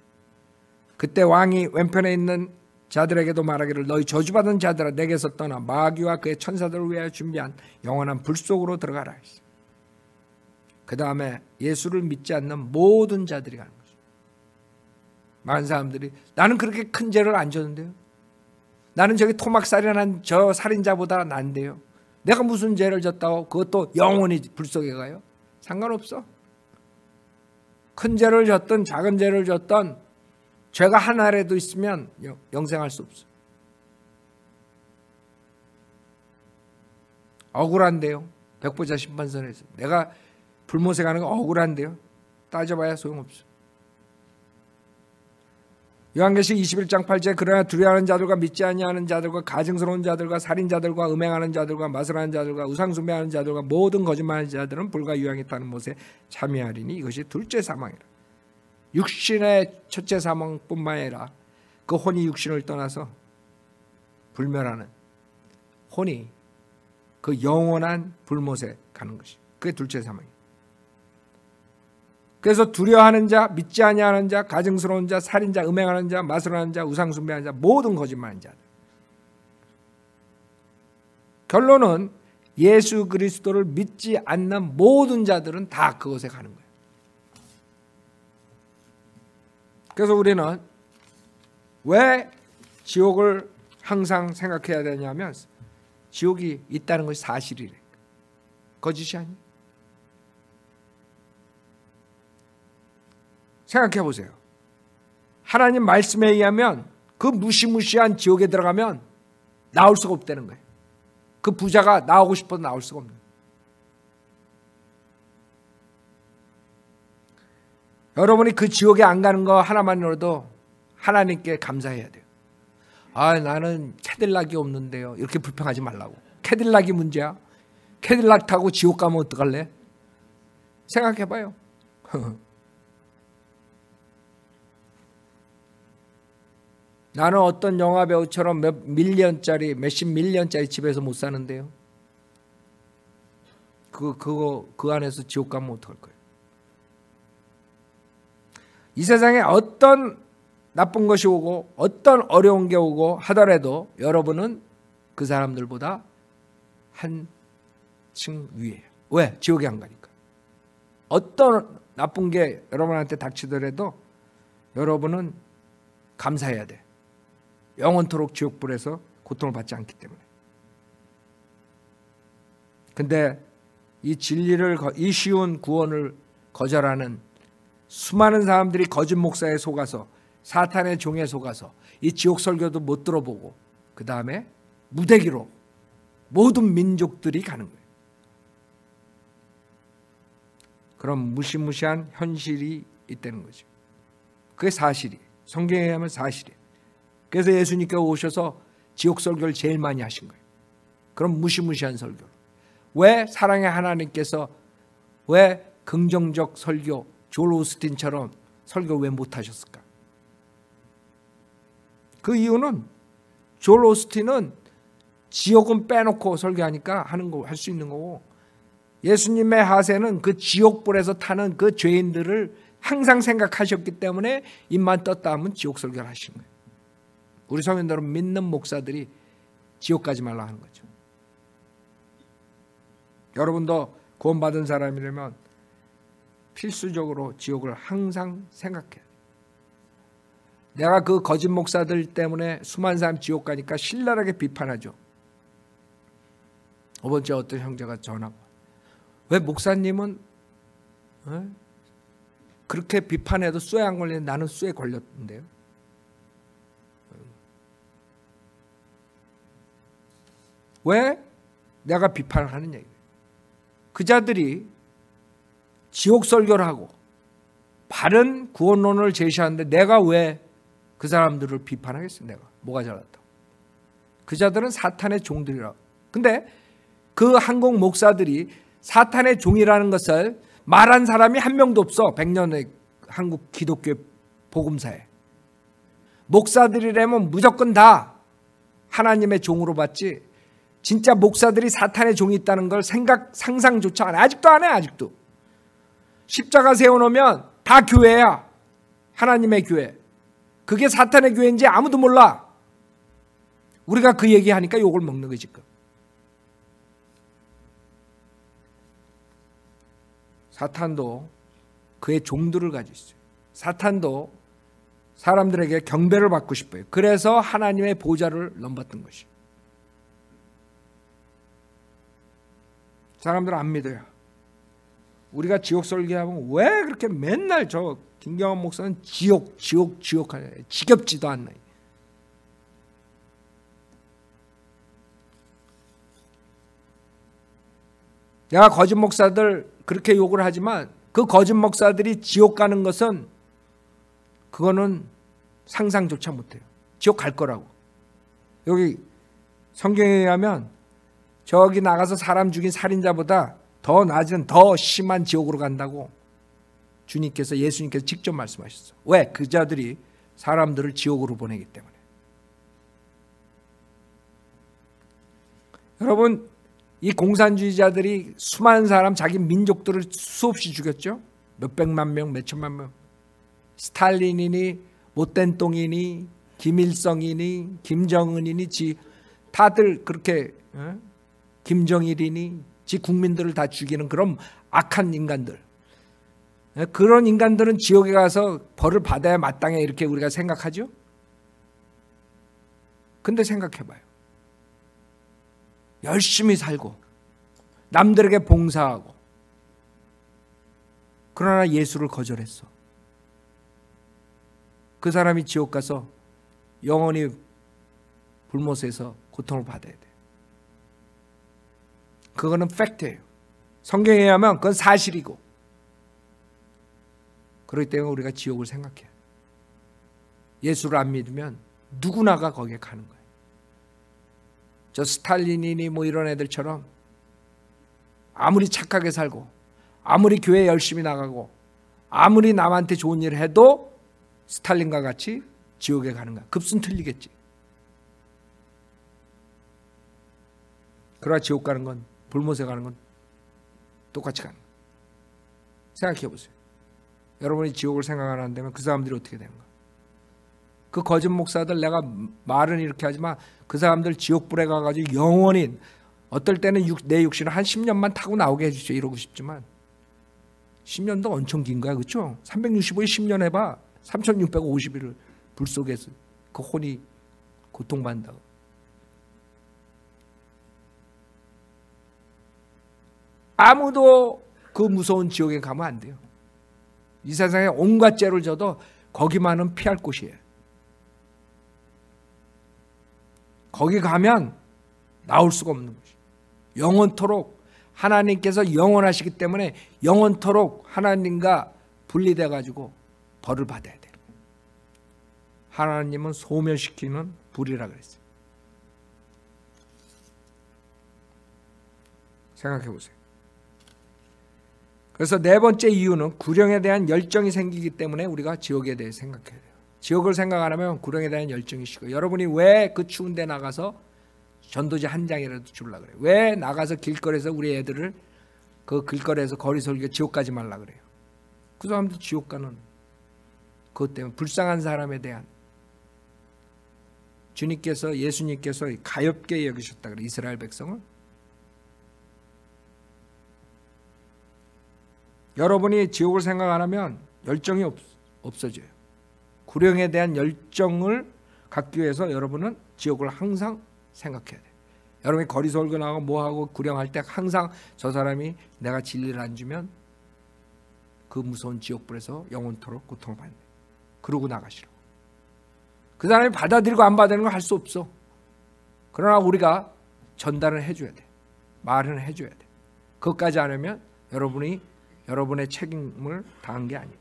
그때 왕이 왼편에 있는 자들에게도 말하기를 너희 저주받은 자들아 내게서 떠나 마귀와 그의 천사들을 위하여 준비한 영원한 불 속으로 들어가라. 그 다음에 예수를 믿지 않는 모든 자들이 가는 거죠. 많은 사람들이 나는 그렇게 큰 죄를 안 졌는데요. 나는 저기 토막살인한 저 살인자보다 난데요. 내가 무슨 죄를 졌다고 그것도 영원히 불 속에 가요? 상관없어. 큰 죄를 졌든 작은 죄를 졌든 죄가 하나라도 있으면 영생할 수 없어. 억울한데요. 백보자 심판선에서 내가 불못에 가는 거 억울한데요. 따져봐야 소용없어. 요한계시록 21장 8절에 그러나 두려워하는 자들과 믿지 아니하는 자들과 가증스러운 자들과 살인자들과 음행하는 자들과 마술하는 자들과 우상숭배하는 자들과 모든 거짓말하는 자들은 불과 유황이 타는 못에 참여하리니 이것이 둘째 사망이라. 육신의 첫째 사망뿐만 아니라 그 혼이 육신을 떠나서 불멸하는 혼이 그 영원한 불못에 가는 것이 그게 둘째 사망이에요. 그래서 두려워하는 자, 믿지 아니하는 자, 가증스러운 자, 살인자, 음행하는 자, 마술하는 자, 우상숭배하는 자, 모든 거짓말하는 자들. 결론은 예수 그리스도를 믿지 않는 모든 자들은 다 그곳에 가는 거예요. 그래서 우리는 왜 지옥을 항상 생각해야 되냐면 지옥이 있다는 것이 사실이래. 거짓이 아니에요. 생각해 보세요. 하나님 말씀에 의하면 그 무시무시한 지옥에 들어가면 나올 수가 없다는 거예요. 그 부자가 나오고 싶어도 나올 수가 없는 거예요. 여러분이 그 지옥에 안 가는 거 하나만으로도 하나님께 감사해야 돼요. 아, 나는 캐딜락이 없는데요. 이렇게 불평하지 말라고. 캐딜락이 문제야. 캐딜락 타고 지옥 가면 어떡할래? 생각해봐요. 나는 어떤 영화배우처럼 몇십 밀리언짜리 집에서 못 사는데요. 그 안에서 지옥 가면 어떡할 거예요? 이 세상에 어떤 나쁜 것이 오고 어떤 어려운 게 오고 하더라도 여러분은 그 사람들보다 한층 위에요. 왜? 지옥에 안 가니까. 어떤 나쁜 게 여러분한테 닥치더라도 여러분은 감사해야 돼. 영원토록 지옥불에서 고통을 받지 않기 때문에. 근데 이 진리를, 이 쉬운 구원을 거절하는 수많은 사람들이 거짓 목사에 속아서, 사탄의 종에 속아서 이 지옥 설교도 못 들어보고 그 다음에 무대기로 모든 민족들이 가는 거예요. 그런 무시무시한 현실이 있다는 거죠. 그게 사실이, 성경에 의하면 사실이에요. 그래서 예수님께서 오셔서 지옥 설교를 제일 많이 하신 거예요. 그런 무시무시한 설교를. 왜 사랑의 하나님께서 왜 긍정적 설교, 조엘 오스틴처럼 설교 왜 못하셨을까? 그 이유는 조엘 오스틴은 지옥은 빼놓고 설교하니까 하는 거, 할 수 있는 거고, 예수님의 하세는 그 지옥불에서 타는 그 죄인들을 항상 생각하셨기 때문에 입만 떴다 하면 지옥 설교를 하신 거예요. 우리 성인들은 믿는 목사들이 지옥 가지 말라 하는 거죠. 여러분도 구원받은 사람이라면 필수적으로 지옥을 항상 생각해야 돼요. 내가 그 거짓 목사들 때문에 수많은 사람 지옥 가니까 신랄하게 비판하죠. 이번 주에 어떤 형제가 전화가, 왜 목사님은 그렇게 비판해도 쇠 안 걸리는데 나는 쇠 걸렸는데요. 왜 내가 비판을 하는 얘기예요. 그 자들이 지옥 설교를 하고 바른 구원론을 제시하는데 내가 왜 그 사람들을 비판하겠어요? 내가 뭐가 잘났다고? 그 자들은 사탄의 종들이라고. 근데 그 한국 목사들이 사탄의 종이라는 것을 말한 사람이 한 명도 없어. 100년의 한국 기독교 복음사에. 목사들이라면 무조건 다 하나님의 종으로 봤지, 진짜 목사들이 사탄의 종이 있다는 걸 상상조차 안 해. 아직도 안 해. 아직도. 십자가 세워놓으면 다 교회야. 하나님의 교회. 그게 사탄의 교회인지 아무도 몰라. 우리가 그 얘기하니까 욕을 먹는 거지 지금. 사탄도 그의 종들을 가지고 있어요. 사탄도 사람들에게 경배를 받고 싶어요. 그래서 하나님의 보좌를 넘봤던 것이에요. 사람들은 안 믿어요. 우리가 지옥 설교하면 왜 그렇게 맨날 저 김경환 목사는 지옥 하냐. 지겹지도 않나. 내가 거짓 목사들 그렇게 욕을 하지만 그 거짓 목사들이 지옥 가는 것은 그거는 상상조차 못해요. 지옥 갈 거라고. 여기 성경에 의하면 저기 나가서 사람 죽인 살인자보다 더 낮은 더 심한 지옥으로 간다고 주님께서, 예수님께서 직접 말씀하셨어요. 왜? 그 자들이 사람들을 지옥으로 보내기 때문에. 여러분, 이 공산주의자들이 수많은 사람, 자기 민족들을 수없이 죽였죠. 몇백만 명, 몇천만 명. 스탈린이니 못된 똥이니 김일성이니 김정은이니 다들 그렇게, 김정일이니 지 국민들을 다 죽이는 그런 악한 인간들. 그런 인간들은 지옥에 가서 벌을 받아야 마땅해 이렇게 우리가 생각하죠. 근데 생각해봐요. 열심히 살고 남들에게 봉사하고 그러나 예수를 거절했어. 그 사람이 지옥 가서 영원히 불못에서 고통을 받아야 돼. 그거는 팩트예요. 성경에 의하면 그건 사실이고. 그렇기 때문에 우리가 지옥을 생각해요. 예수를 안 믿으면 누구나가 거기에 가는 거예요. 저 스탈린이니 뭐 이런 애들처럼 아무리 착하게 살고 아무리 교회 열심히 나가고 아무리 남한테 좋은 일을 해도 스탈린과 같이 지옥에 가는 거야. 급순 틀리겠지. 그러나 지옥 가는 건, 불못에 가는 건 똑같이 가는 거야. 생각해 보세요. 여러분이 지옥을 생각 안 한다면 그 사람들이 어떻게 되는가? 그 거짓 목사들, 내가 말은 이렇게 하지만 그 사람들 지옥불에 가가지고 영원히 어떨 때는 내 육신을 한 10년만 타고 나오게 해주죠. 이러고 싶지만 10년도 엄청 긴 거야. 그렇죠? 365일 10년 해봐. 3650일을 불 속에서 그 혼이 고통받는다고. 아무도 그 무서운 지옥에 가면 안 돼요. 이 세상에 온갖 죄를 져도 거기만은 피할 곳이에요. 거기 가면 나올 수가 없는 것이에요. 영원토록 하나님께서 영원하시기 때문에 영원토록 하나님과 분리돼 가지고 벌을 받아야 돼요. 하나님은 소멸시키는 불이라 그랬어요. 생각해 보세요. 그래서 네 번째 이유는 구령에 대한 열정이 생기기 때문에 우리가 지옥에 대해 생각해야 돼요. 지옥을 생각 안 하면 구령에 대한 열정이 식어요. 여러분이 왜 그 추운 데 나가서 전도지 한 장이라도 주려고 그래요? 왜 나가서 길거리에서 우리 애들을 그 길거리에서 거리 설교 지옥 가지 말라 그래요? 그 사람도 지옥 가는 그것 때문에 불쌍한 사람에 대한 주님께서 예수님께서 가엾게 여기셨다 그래요. 이스라엘 백성을. 여러분이 지옥을 생각 안 하면 열정이 없어져요. 구령에 대한 열정을 갖기 위해서 여러분은 지옥을 항상 생각해야 돼요. 여러분이 거리 설교 나가고 뭐하고 구령할 때 항상 저 사람이 내가 진리를 안 주면 그 무서운 지옥불에서 영원토록 고통을 받네. 그러고 나가시라고. 그 사람이 받아들이고 안 받아들이는 거 할 수 없어. 그러나 우리가 전달을 해줘야 돼. 말은 해줘야 돼. 그것까지 안 하면 여러분이 여러분의 책임을 다한 게 아니에요.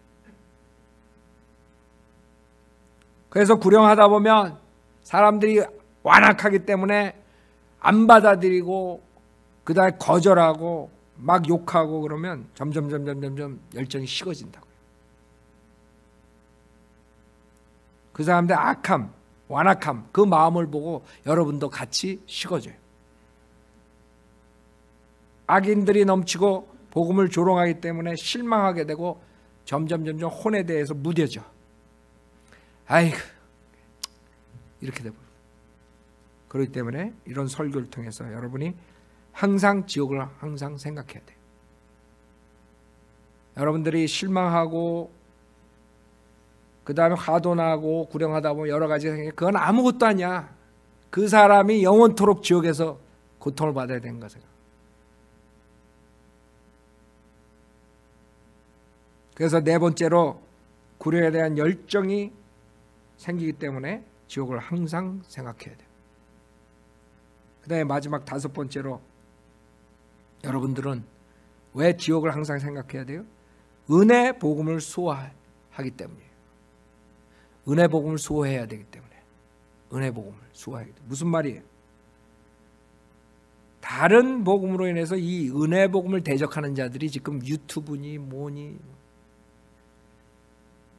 그래서 구령하다 보면 사람들이 완악하기 때문에 안 받아들이고 그 다음에 거절하고 막 욕하고 그러면 점점 열정이 식어진다고요. 그 사람들의 악함, 완악함, 그 마음을 보고 여러분도 같이 식어져요. 악인들이 넘치고 복음을 조롱하기 때문에 실망하게 되고 점점 혼에 대해서 무뎌져. 아이고 이렇게 되고. 그렇기 때문에 이런 설교를 통해서 여러분이 항상 지옥을 항상 생각해야 돼요. 여러분들이 실망하고 그 다음에 화도 나고 구령하다 보면 여러 가지 생겨. 그건 아무것도 아니야. 그 사람이 영원토록 지옥에서 고통을 받아야 되는 거죠. 그래서 네 번째로 구령에 대한 열정이 생기기 때문에 지옥을 항상 생각해야 돼요. 그 다음에 마지막 다섯 번째로 여러분들은 왜 지옥을 항상 생각해야 돼요? 은혜 복음을 수호하기 때문이에요. 은혜 복음을 수호해야 되기 때문에. 은혜 복음을 수호하기 때문에. 무슨 말이에요? 다른 복음으로 인해서 이 은혜 복음을 대적하는 자들이 지금 유튜브니 뭐니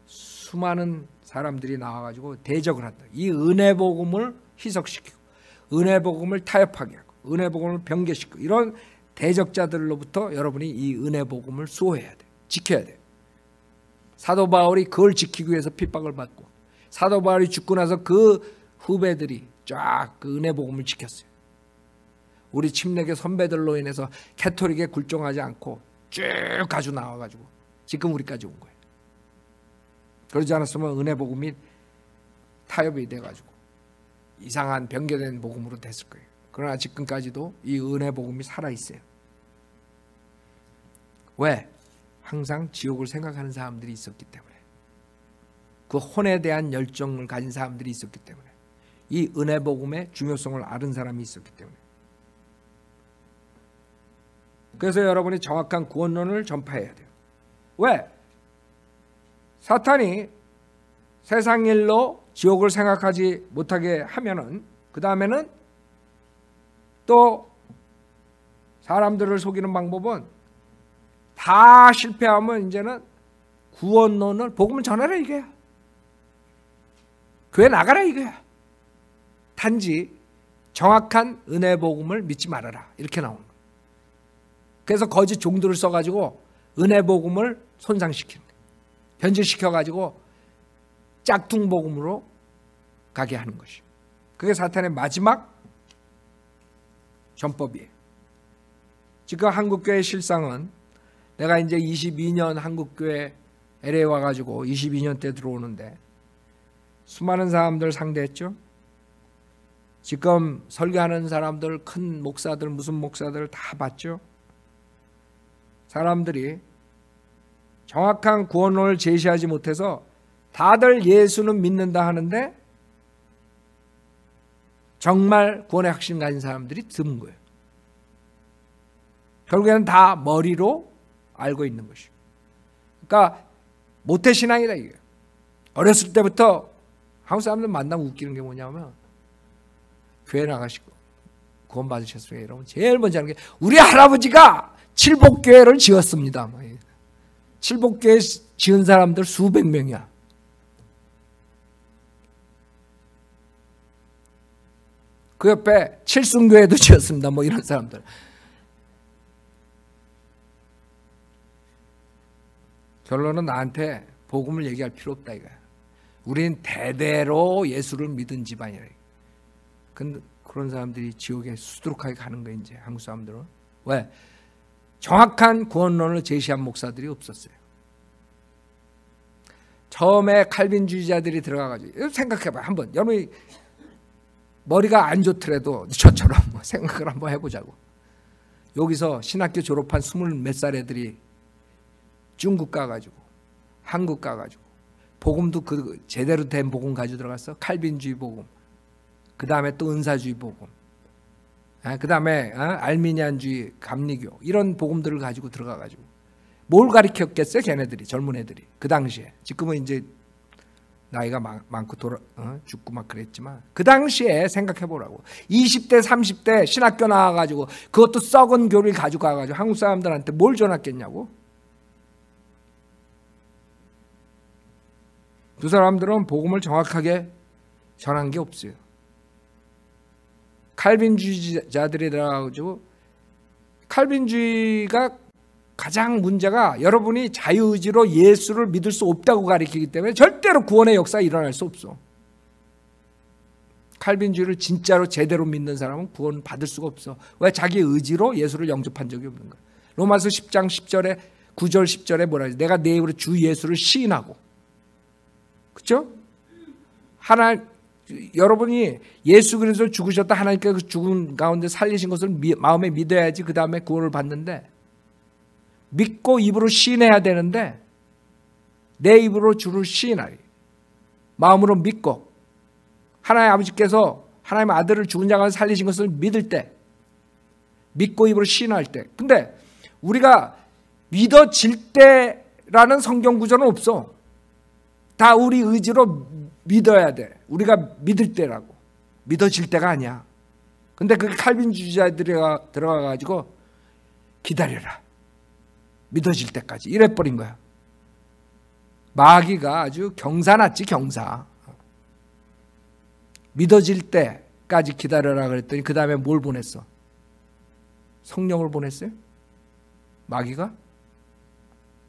수많은 사람들이 나와가지고 대적을 한다. 이 은혜 복음을 희석시키고 은혜 복음을 타협하게 하고 은혜 복음을 변개시키고 이런 대적자들로부터 여러분이 이 은혜 복음을 수호해야 돼. 지켜야 돼. 사도 바울이 그걸 지키기 위해서 핍박을 받고 사도 바울이 죽고 나서 그 후배들이 쫙 그 은혜 복음을 지켰어요. 우리 침례교 선배들로 인해서 캐토릭에 굴종하지 않고 쭉 가지고 나와가지고 지금 우리까지 온 거예요. 그러지 않았으면 은혜 복음이 타협이 돼가지고 이상한 변개된 복음으로 됐을 거예요. 그러나 지금까지도 이 은혜 복음이 살아있어요. 왜? 항상 지옥을 생각하는 사람들이 있었기 때문에 그 혼에 대한 열정을 가진 사람들이 있었기 때문에 이 은혜 복음의 중요성을 아는 사람이 있었기 때문에 그래서 여러분이 정확한 구원론을 전파해야 돼요. 왜? 사탄이 세상 일로 지옥을 생각하지 못하게 하면은 그 다음에는 또 사람들을 속이는 방법은 다 실패하면 이제는 구원론을 복음을 전하라 이거야. 교회 나가라 이거야. 단지 정확한 은혜 복음을 믿지 말아라 이렇게 나오는 거예요. 그래서 거짓 종들을 써가지고 은혜 복음을 손상시키는 거예요. 변질시켜가지고 짝퉁 복음으로 가게 하는 것이에요. 그게 사탄의 마지막 전법이에요. 지금 한국교회 실상은 내가 이제 22년 한국교회 LA 와가지고 22년 때 들어오는데 수많은 사람들 상대했죠. 지금 설교하는 사람들, 큰 목사들, 무슨 목사들 다 봤죠. 사람들이 정확한 구원론을 제시하지 못해서 다들 예수는 믿는다 하는데 정말 구원의 확신 가진 사람들이 드문 거예요. 결국에는 다 머리로 알고 있는 것이에요. 그러니까 모태신앙이다 이게. 어렸을 때부터 한국 사람들 만나면 웃기는 게 뭐냐면 교회 나가시고 구원 받으셨어요 이러면 제일 먼저 하는 게 우리 할아버지가 칠복교회를 지었습니다. 칠복교회 지은 사람들 수백 명이야. 그 옆에 칠순교회도 지었습니다. 뭐 이런 사람들. 결론은 나한테 복음을 얘기할 필요 없다 이거야. 우린 대대로 예수를 믿은 집안이라. 근데 그런 사람들이 지옥에 수두룩하게 가는 거야 이제 한국 사람들은. 왜? 정확한 구원론을 제시한 목사들이 없었어요. 처음에 칼빈주의자들이 들어가가지고 생각해봐 한번. 여러분이 머리가 안 좋더라도 저처럼 생각을 한번 해보자고. 여기서 신학교 졸업한 20 몇 살 애들이 중국 가가지고 한국 가가지고 복음도 그 제대로 된 복음 가지고 들어갔어. 칼빈주의 복음, 그 다음에 또 은사주의 복음, 그 다음에 알미니안주의 감리교 이런 복음들을 가지고 들어가가지고 뭘 가르쳤겠어요 걔네들이, 젊은 애들이 그 당시에. 지금은 이제 나이가 많고 죽고 막 그랬지만 그 당시에 생각해보라고. 20대 30대 신학교 나와가지고 그것도 썩은 교리를 가지고 가가지고 한국 사람들한테 뭘 전했겠냐고. 두 사람들은 복음을 정확하게 전한 게 없어요. 칼빈주의자들이 들어가가지고, 칼빈주의가 가장 문제가 여러분이 자유의지로 예수를 믿을 수 없다고 가리키기 때문에 절대로 구원의 역사가 일어날 수 없어. 칼빈주의를 진짜로 제대로 믿는 사람은 구원 받을 수가 없어. 왜? 자기 의지로 예수를 영접한 적이 없는 거야. 로마서 10장 10절에 9절 10절에 뭐라 하지? 내가 내 입으로 주 예수를 시인하고, 그렇죠? 여러분이 예수 그리스도 죽으셨다, 하나님께서 그 죽은 가운데 살리신 것을 마음에 믿어야지 그 다음에 구원을 받는데, 믿고 입으로 시인해야 되는데 내 입으로 주를 시인하리, 마음으로 믿고 하나님 아버지께서 하나님 아들을 죽은 자 가운데 살리신 것을 믿을 때, 믿고 입으로 시인할 때. 근데 우리가 믿어질 때라는 성경 구조는 없어. 다 우리 의지로 믿어야 돼. 우리가 믿을 때라고. 믿어질 때가 아니야. 근데 그 칼빈주의자들이 들어가가지고 기다려라, 믿어질 때까지 이래버린 거야. 마귀가 아주 경사났지, 경사. 믿어질 때까지 기다려라 그랬더니 그 다음에 뭘 보냈어? 성령을 보냈어요? 마귀가?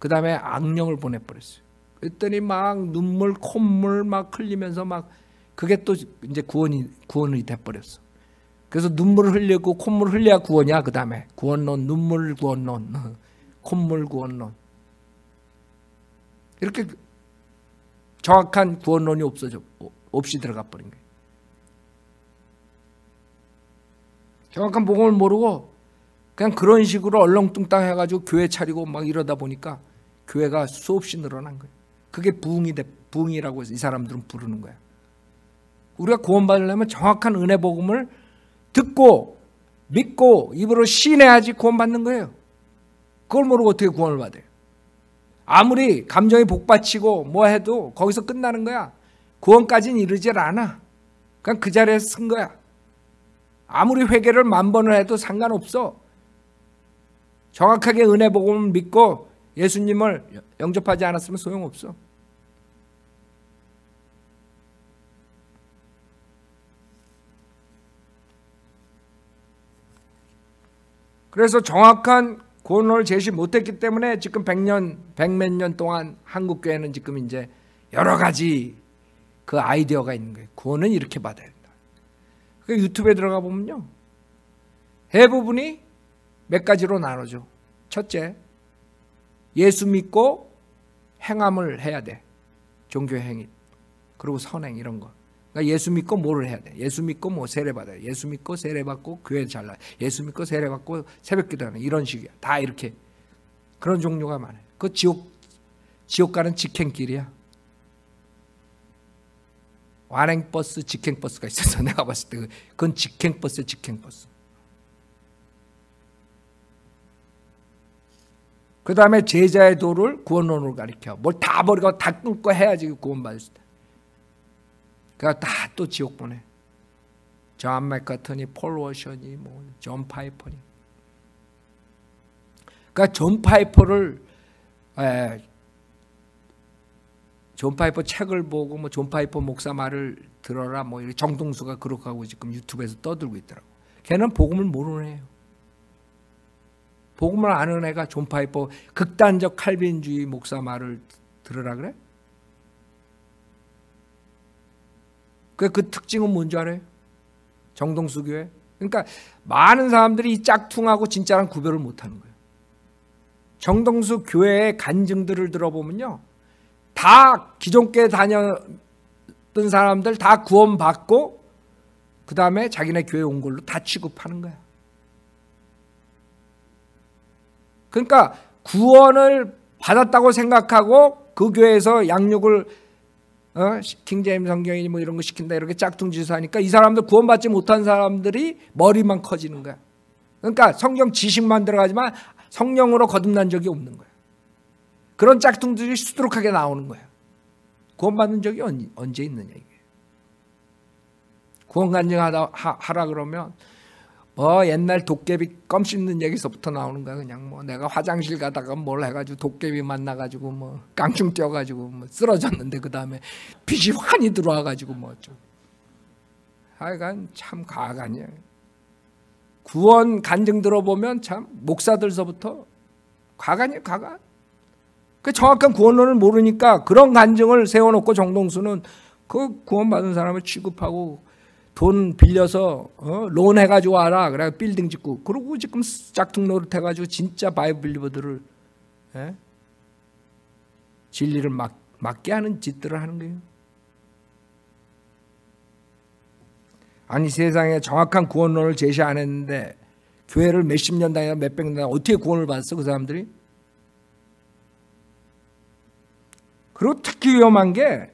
그 다음에 악령을 보내버렸어요. 그랬더니 막 눈물, 콧물 막 흘리면서 막, 그게 또 이제 구원이 돼버렸어. 그래서 눈물을 흘리고 콧물을 흘려야 구원이야. 그 다음에 구원론, 눈물 구원론, 콧물 구원론. 이렇게 정확한 구원론이 없이 들어가 버린 거예요. 정확한 복음을 모르고 그냥 그런 식으로 얼렁뚱땅 해가지고 교회 차리고 막 이러다 보니까 교회가 수없이 늘어난 거예요. 그게 부흥이라고 해서 이 사람들은 부르는 거야. 우리가 구원받으려면 정확한 은혜 복음을 듣고 믿고 입으로 시인해야지 구원받는 거예요. 그걸 모르고 어떻게 구원을 받아요? 아무리 감정이 복받치고 뭐 해도 거기서 끝나는 거야. 구원까지는 이르질 않아. 그냥 그 자리에서 쓴 거야. 아무리 회개를 10,000번을 해도 상관없어. 정확하게 은혜 복음을 믿고 예수님을 영접하지 않았으면 소용없어. 그래서 정확한 구원론을 제시 못했기 때문에 지금 100몇 년 동안 한국교회는 지금 이제 여러 가지 그 아이디어가 있는 거예요. 구원은 이렇게 받아야 된다. 그 유튜브에 들어가 보면요, 대부분이 몇 가지로 나눠져. 첫째, 예수 믿고 행함을 해야 돼. 종교 행위. 그리고 선행 이런 거. 그러니까 예수 믿고 뭐를 해야 돼? 예수 믿고 뭐 세례 받아요. 예수 믿고 세례 받고 교회 잘 나요. 예수 믿고 세례 받고 새벽 기도하는 이런 식이야. 다 이렇게 그런 종류가 많아요. 그 지옥 가는 직행길이야. 완행버스, 직행버스가 있어서 내가 봤을 때 그건 직행버스야, 직행버스. 그 다음에 제자의 도를 구원론으로 가리켜. 뭘 다 버리고 다 끊고 해야지 구원받을 수 있다. 그러니까 다 또 지옥 보내. 존 맥카트니, 폴 워셔니, 존 파이퍼니. 그러니까 존 파이퍼 책을 보고 존 파이퍼 목사 말을 들어라 이렇게 정동수가 그렇게 하고 지금 유튜브에서 떠들고 있더라고. 걔는 복음을 모르는 애예요. 복음을 아는 애가 존 파이퍼 극단적 칼빈주의 목사 말을 들으라 그래? 그 특징은 뭔지 알아요? 정동수 교회. 그러니까 많은 사람들이 이 짝퉁하고 진짜랑 구별을 못하는 거예요. 정동수 교회의 간증들을 들어보면요, 다 기존 교회 다녔던 사람들 다 구원받고 그 다음에 자기네 교회 온 걸로 다 취급하는 거야. 그러니까 구원을 받았다고 생각하고 그 교회에서 양육을 킹제임스 성경이니 이런 거 시킨다 이렇게 짝퉁짓을 하니까 이 사람들 구원받지 못한 사람들이 머리만 커지는 거야. 그러니까 성경 지식만 들어가지만 성령으로 거듭난 적이 없는 거야. 그런 짝퉁들이 수두룩하게 나오는 거야. 구원받은 적이 언제 있느냐 이게. 구원 간증하라 그러면 옛날 도깨비 껌 씹는 얘기서부터 나오는 거야. 그냥 내가 화장실 가다가 뭘 해가지고 도깨비 만나가지고 깡충 뛰어가지고 쓰러졌는데 그 다음에 빛이 환히 들어와가지고 좀. 하여간 참 가관이야. 구원 간증 들어보면 참 목사들서부터 가관이에요, 가관. 그 정확한 구원론을 모르니까 그런 간증을 세워놓고 정동수는 그 구원받은 사람을 취급하고 돈 빌려서 론 해가지고 와라 그래 빌딩 짓고 그러고 지금 짝퉁 노릇 해가지고 진짜 바이블 빌리버들을 진리를 막게 하는 짓들을 하는 거예요. 아니 세상에 정확한 구원론을 제시 안 했는데 교회를 몇십 년 다니나 몇백 년 다니나 어떻게 구원을 받았어 그 사람들이? 그리고 특히 위험한 게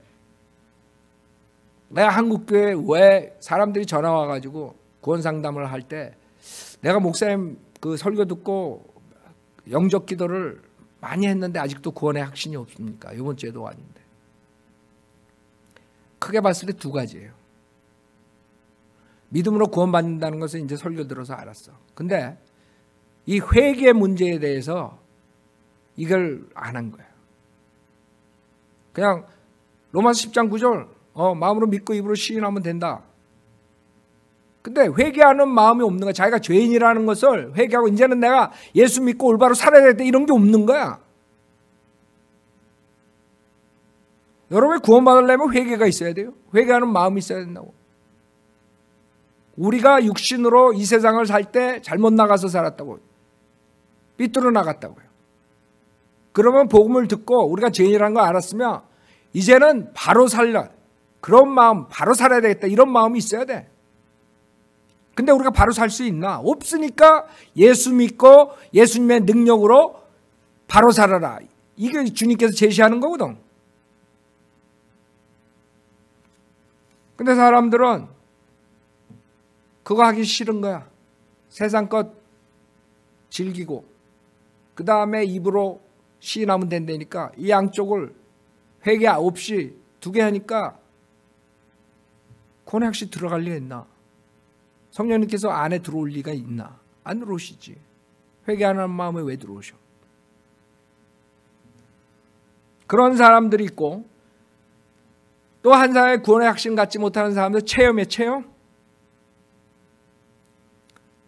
내가 한국교회 왜 사람들이 전화 와가지고 구원 상담을 할 때 내가 목사님 그 설교 듣고 영접 기도를 많이 했는데 아직도 구원의 확신이 없습니까? 이번 주에도 왔는데 크게 봤을 때 두 가지예요. 믿음으로 구원받는다는 것을 이제 설교 들어서 알았어. 근데 이 회개 문제에 대해서 이걸 안 한 거예요. 그냥 로마서 10장 9절 마음으로 믿고 입으로 시인하면 된다. 근데 회개하는 마음이 없는 거야. 자기가 죄인이라는 것을 회개하고 이제는 내가 예수 믿고 올바로 살아야 되겠다 이런 게 없는 거야. 여러분이 구원받으려면 회개가 있어야 돼요. 회개하는 마음이 있어야 된다고. 우리가 육신으로 이 세상을 살 때 잘못 나가서 살았다고. 삐뚤어 나갔다고요. 그러면 복음을 듣고 우리가 죄인이라는 걸 알았으면 이제는 바로 살려. 그런 마음, 바로 살아야 되겠다 이런 마음이 있어야 돼. 근데 우리가 바로 살 수 있나? 없으니까 예수 믿고 예수님의 능력으로 바로 살아라. 이게 주님께서 제시하는 거거든. 근데 사람들은 그거 하기 싫은 거야. 세상 것 즐기고 그 다음에 입으로 시인하면 된다니까 이 양쪽을 회개 없이 두 개 하니까 구원에 혹시 들어갈 리가 있나? 성령님께서 안에 들어올 리가 있나? 안 들어오시지. 회개하는 마음에 왜 들어오셔? 그런 사람들이 있고 또 한 사람의 구원의 확신 갖지 못하는 사람들 체험이에요. 체험.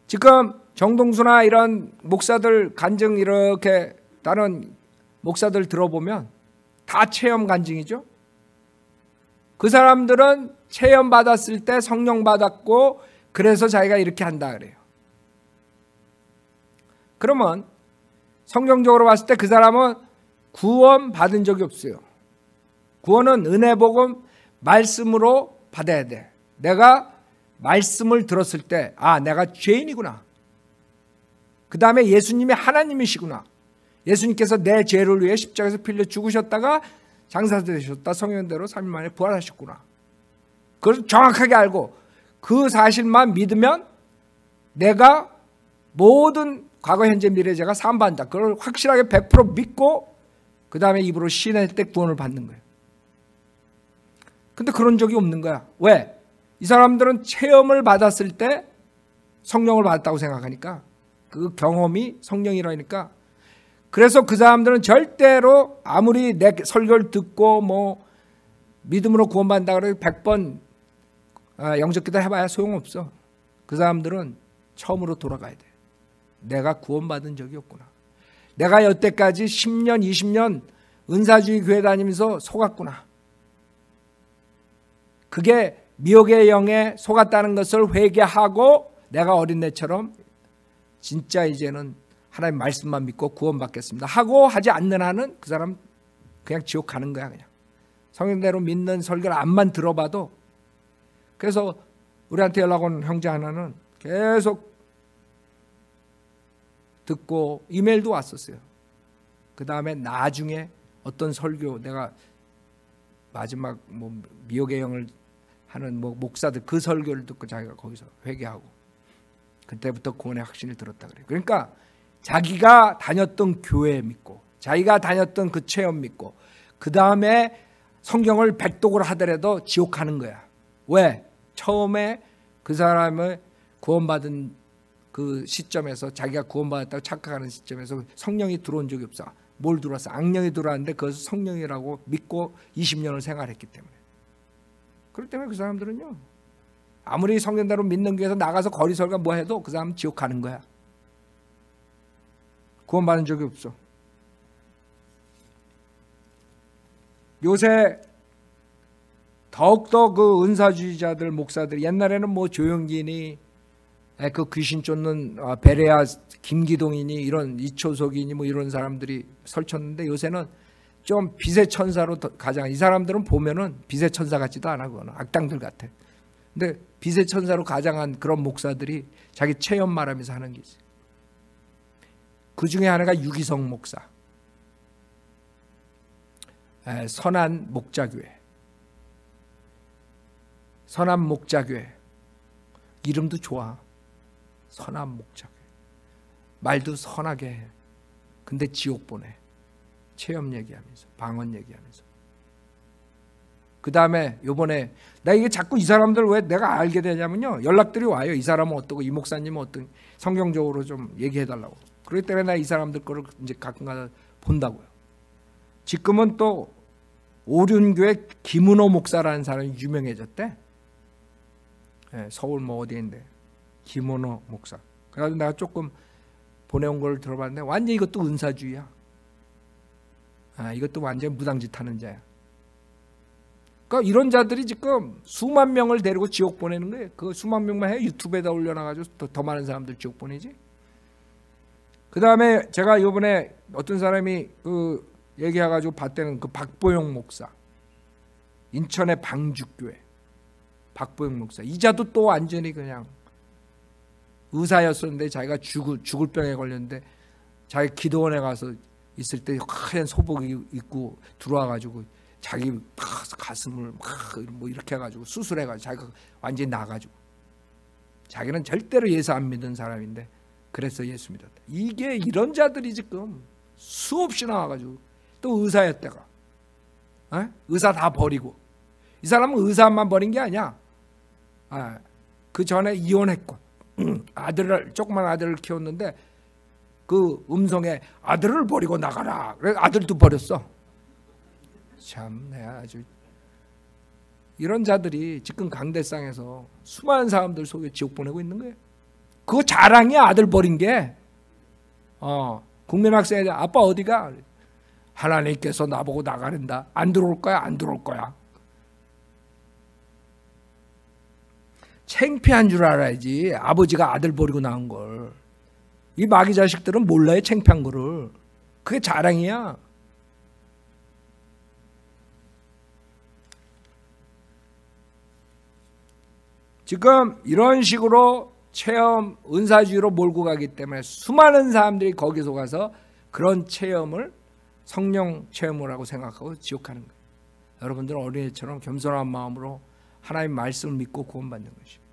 지금 정동수나 이런 목사들 간증 이렇게 다른 목사들 들어보면 다 체험 간증이죠. 그 사람들은 체험 받았을 때 성령 받았고 그래서 자기가 이렇게 한다 그래요. 그러면 성경적으로 봤을 때 그 사람은 구원 받은 적이 없어요. 구원은 은혜 복음 말씀으로 받아야 돼. 내가 말씀을 들었을 때 내가 죄인이구나. 그 다음에 예수님이 하나님이시구나. 예수님께서 내 죄를 위해 십자가에서 피 흘려 죽으셨다가 장사되셨다. 성경대로 3일 만에 부활하셨구나. 그걸 정확하게 알고 그 사실만 믿으면 내가 모든 과거 현재 미래 죄가 사함받는다. 그걸 확실하게 100% 믿고 그 다음에 입으로 시인할 때 구원을 받는 거예요. 근데 그런 적이 없는 거야. 왜? 이 사람들은 체험을 받았을 때 성령을 받았다고 생각하니까, 그 경험이 성령이라니까. 그래서 그 사람들은 절대로 아무리 내 설교를 듣고 뭐 믿음으로 구원받는다 그래도 100번 영접기도 해봐야 소용없어. 그 사람들은 처음으로 돌아가야 돼. 내가 구원받은 적이 없구나. 내가 여태까지 10년 20년 은사주의 교회 다니면서 속았구나. 그게 미혹의 영에 속았다는 것을 회개하고 내가 어린애처럼 진짜 이제는 하나님 말씀만 믿고 구원받겠습니다 하고 하지 않는 한은 그 사람 그냥 지옥 가는 거야. 그냥 성경대로 믿는 설교를 암만 들어봐도. 그래서 우리한테 연락 온 형제 하나는 계속 듣고 이메일도 왔었어요. 그 다음에 나중에 어떤 설교, 내가 마지막 뭐 미혹의 영을 하는 뭐 목사들 그 설교를 듣고 자기가 거기서 회개하고 그때부터 구원의 확신을 들었다 그래요. 그러니까 자기가 다녔던 교회 믿고 자기가 다녔던 그 체험 믿고 그 다음에 성경을 백독으로 하더라도 지옥 가는 거야. 왜? 처음에 그 사람을 구원받은 그 시점에서 자기가 구원받았다고 착각하는 시점에서 성령이 들어온 적이 없어. 뭘 들어왔어? 악령이 들어왔는데 그것을 성령이라고 믿고 20년을 생활했기 때문에. 그렇기 때문에 그 사람들은요, 아무리 성경대로 믿는 교회에서 나가서 거리설가 뭐 해도 그 사람은 지옥 가는 거야. 구원받은 적이 없어. 요새 더욱더 그 은사주의자들, 목사들, 옛날에는 뭐 조영기니 그 귀신 쫓는 베레아 김기동이니 이런 이초석이니 뭐 이런 사람들이 설쳤는데, 요새는 좀 빛의 천사로 가장, 이 사람들은 보면은 빛의 천사 같지도 않아. 그거는 악당들 같아. 근데 빛의 천사로 가장한 그런 목사들이 자기 체험 말하면서 하는 게 있어요. 그 중에 하나가 유기성 목사, 선한 목자교회. 선한 목자교회 이름도 좋아. 선한 목자교회. 말도 선하게 해. 근데 지옥 보내. 체험 얘기하면서, 방언 얘기하면서. 그 다음에 요번에 나 이게 자꾸 이 사람들 왜 내가 알게 되냐면요, 연락들이 와요. 이 사람은 어떠고 이 목사님은 어떤, 성경적으로 좀 얘기해달라고. 그렇기 때문에 나 이 사람들 거를 이제 가끔가다 본다고요. 지금은 또 오륜교회 김은호 목사라는 사람이 유명해졌대. 서울 뭐 어디인데 김은호 목사. 그래가지고 내가 조금 보내온 걸 들어봤는데 완전 이것도 은사주의야. 이것도 완전 무당짓 하는 자야. 그러니까 이런 자들이 지금 수만 명을 데리고 지옥 보내는 거예요. 그 수만 명만 해 유튜브에다 올려놔가지고 더 많은 사람들 지옥 보내지. 그 다음에 제가 이번에 어떤 사람이 그 얘기해가지고 봤다는 그 박보영 목사, 인천의 방죽교회 박보영 목사. 이자도 또 완전히 그냥 의사였었는데 자기가 죽을 병에 걸렸는데 자기 기도원에 가서 있을 때 하얀 소복 입고 들어와가지고 자기 가슴을 뭐 이렇게 해가지고 수술해가지고 자기가 완전히 나가지고, 자기는 절대로 예수 안 믿는 사람인데 그래서 예수 믿었다. 이게 이런 자들이 지금 수없이 나와가지고 또 의사였다가 의사 다 버리고. 이 사람은 의사만 버린 게 아니야. 그 전에 이혼했고 조그만 아들을 키웠는데 그 음성에 아들을 버리고 나가라. 그래서 아들도 버렸어. 참, 내가 아주 이런 자들이 지금 강대상에서 수많은 사람들 속에 지옥 보내고 있는 거예요. 그거 자랑이야. 아들 버린 게. 국민학생에 아빠 어디가? 하나님께서 나보고 나가는다. 안 들어올 거야? 안 들어올 거야? 창피한 줄 알아야지. 아버지가 아들 버리고 나온 걸. 이 마귀 자식들은 몰라요, 창피한 거를. 그게 자랑이야. 지금 이런 식으로 체험, 은사주의로 몰고 가기 때문에 수많은 사람들이 거기서 가서 그런 체험을 성령 체험을 하고 생각하고 지옥하는 거예요. 여러분들은 어린애처럼 겸손한 마음으로 하나님 말씀을 믿고 구원받는 것입니다.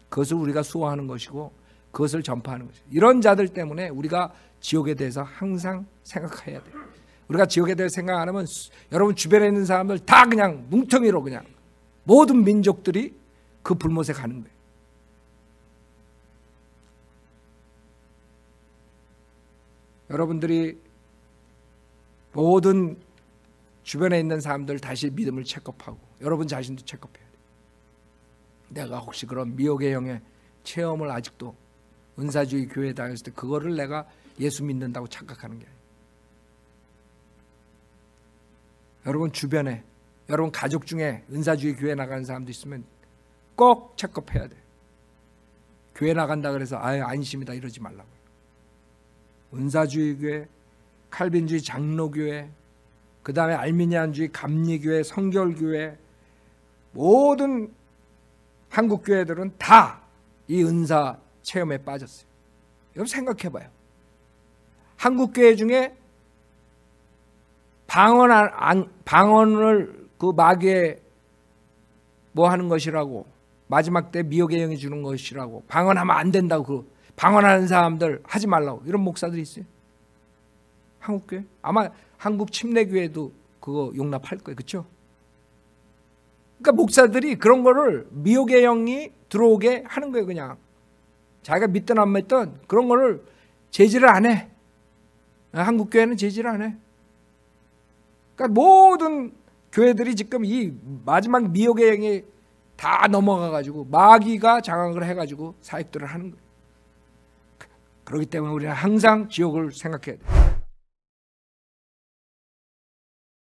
그것을 우리가 수호하는 것이고 그것을 전파하는 것이죠. 이런 자들 때문에 우리가 지옥에 대해서 항상 생각해야 돼요. 우리가 지옥에 대해서 생각 안 하면 여러분 주변에 있는 사람들 다 그냥 뭉텅이로 그냥 모든 민족들이 그 불못에 가는 거예요. 여러분들이 모든 주변에 있는 사람들 다시 믿음을 체크하고 여러분 자신도 체크해야 돼요. 내가 혹시 그런 미혹의 영의 체험을 아직도 은사주의 교회에 다녔을 때 그거를 내가 예수 믿는다고 착각하는 게 아니에요. 여러분 주변에 여러분 가족 중에 은사주의 교회 나가는 사람도 있으면 꼭 체크해야 돼요. 교회 나간다 그래서 아유 안심이다 이러지 말라고요. 은사주의 교회, 칼빈주의 장로교회, 그 다음에 알미니안주의 감리교회, 성결교회, 모든 한국 교회들은 다 이 은사 체험에 빠졌어요. 여러분 생각해봐요. 한국 교회 중에 방언을 그 마귀에 뭐 하는 것이라고 마지막 때 미혹의 영이 주는 것이라고 방언하면 안 된다고 그 방언하는 사람들 하지 말라고 이런 목사들이 있어요. 한국교회? 아마 한국 침례교회도 그거 용납할 거예요. 그렇죠? 그러니까 목사들이 그런 거를 미혹의 영이 들어오게 하는 거예요. 그냥 자기가 믿든 안 믿든 그런 거를 제지를 안 해. 한국교회는 제지를 안 해. 그러니까 모든 교회들이 지금 이 마지막 미혹의 영이 다 넘어가가지고 마귀가 장악을 해가지고 사역들을 하는 거예요. 그렇기 때문에 우리는 항상 지옥을 생각해야 돼요.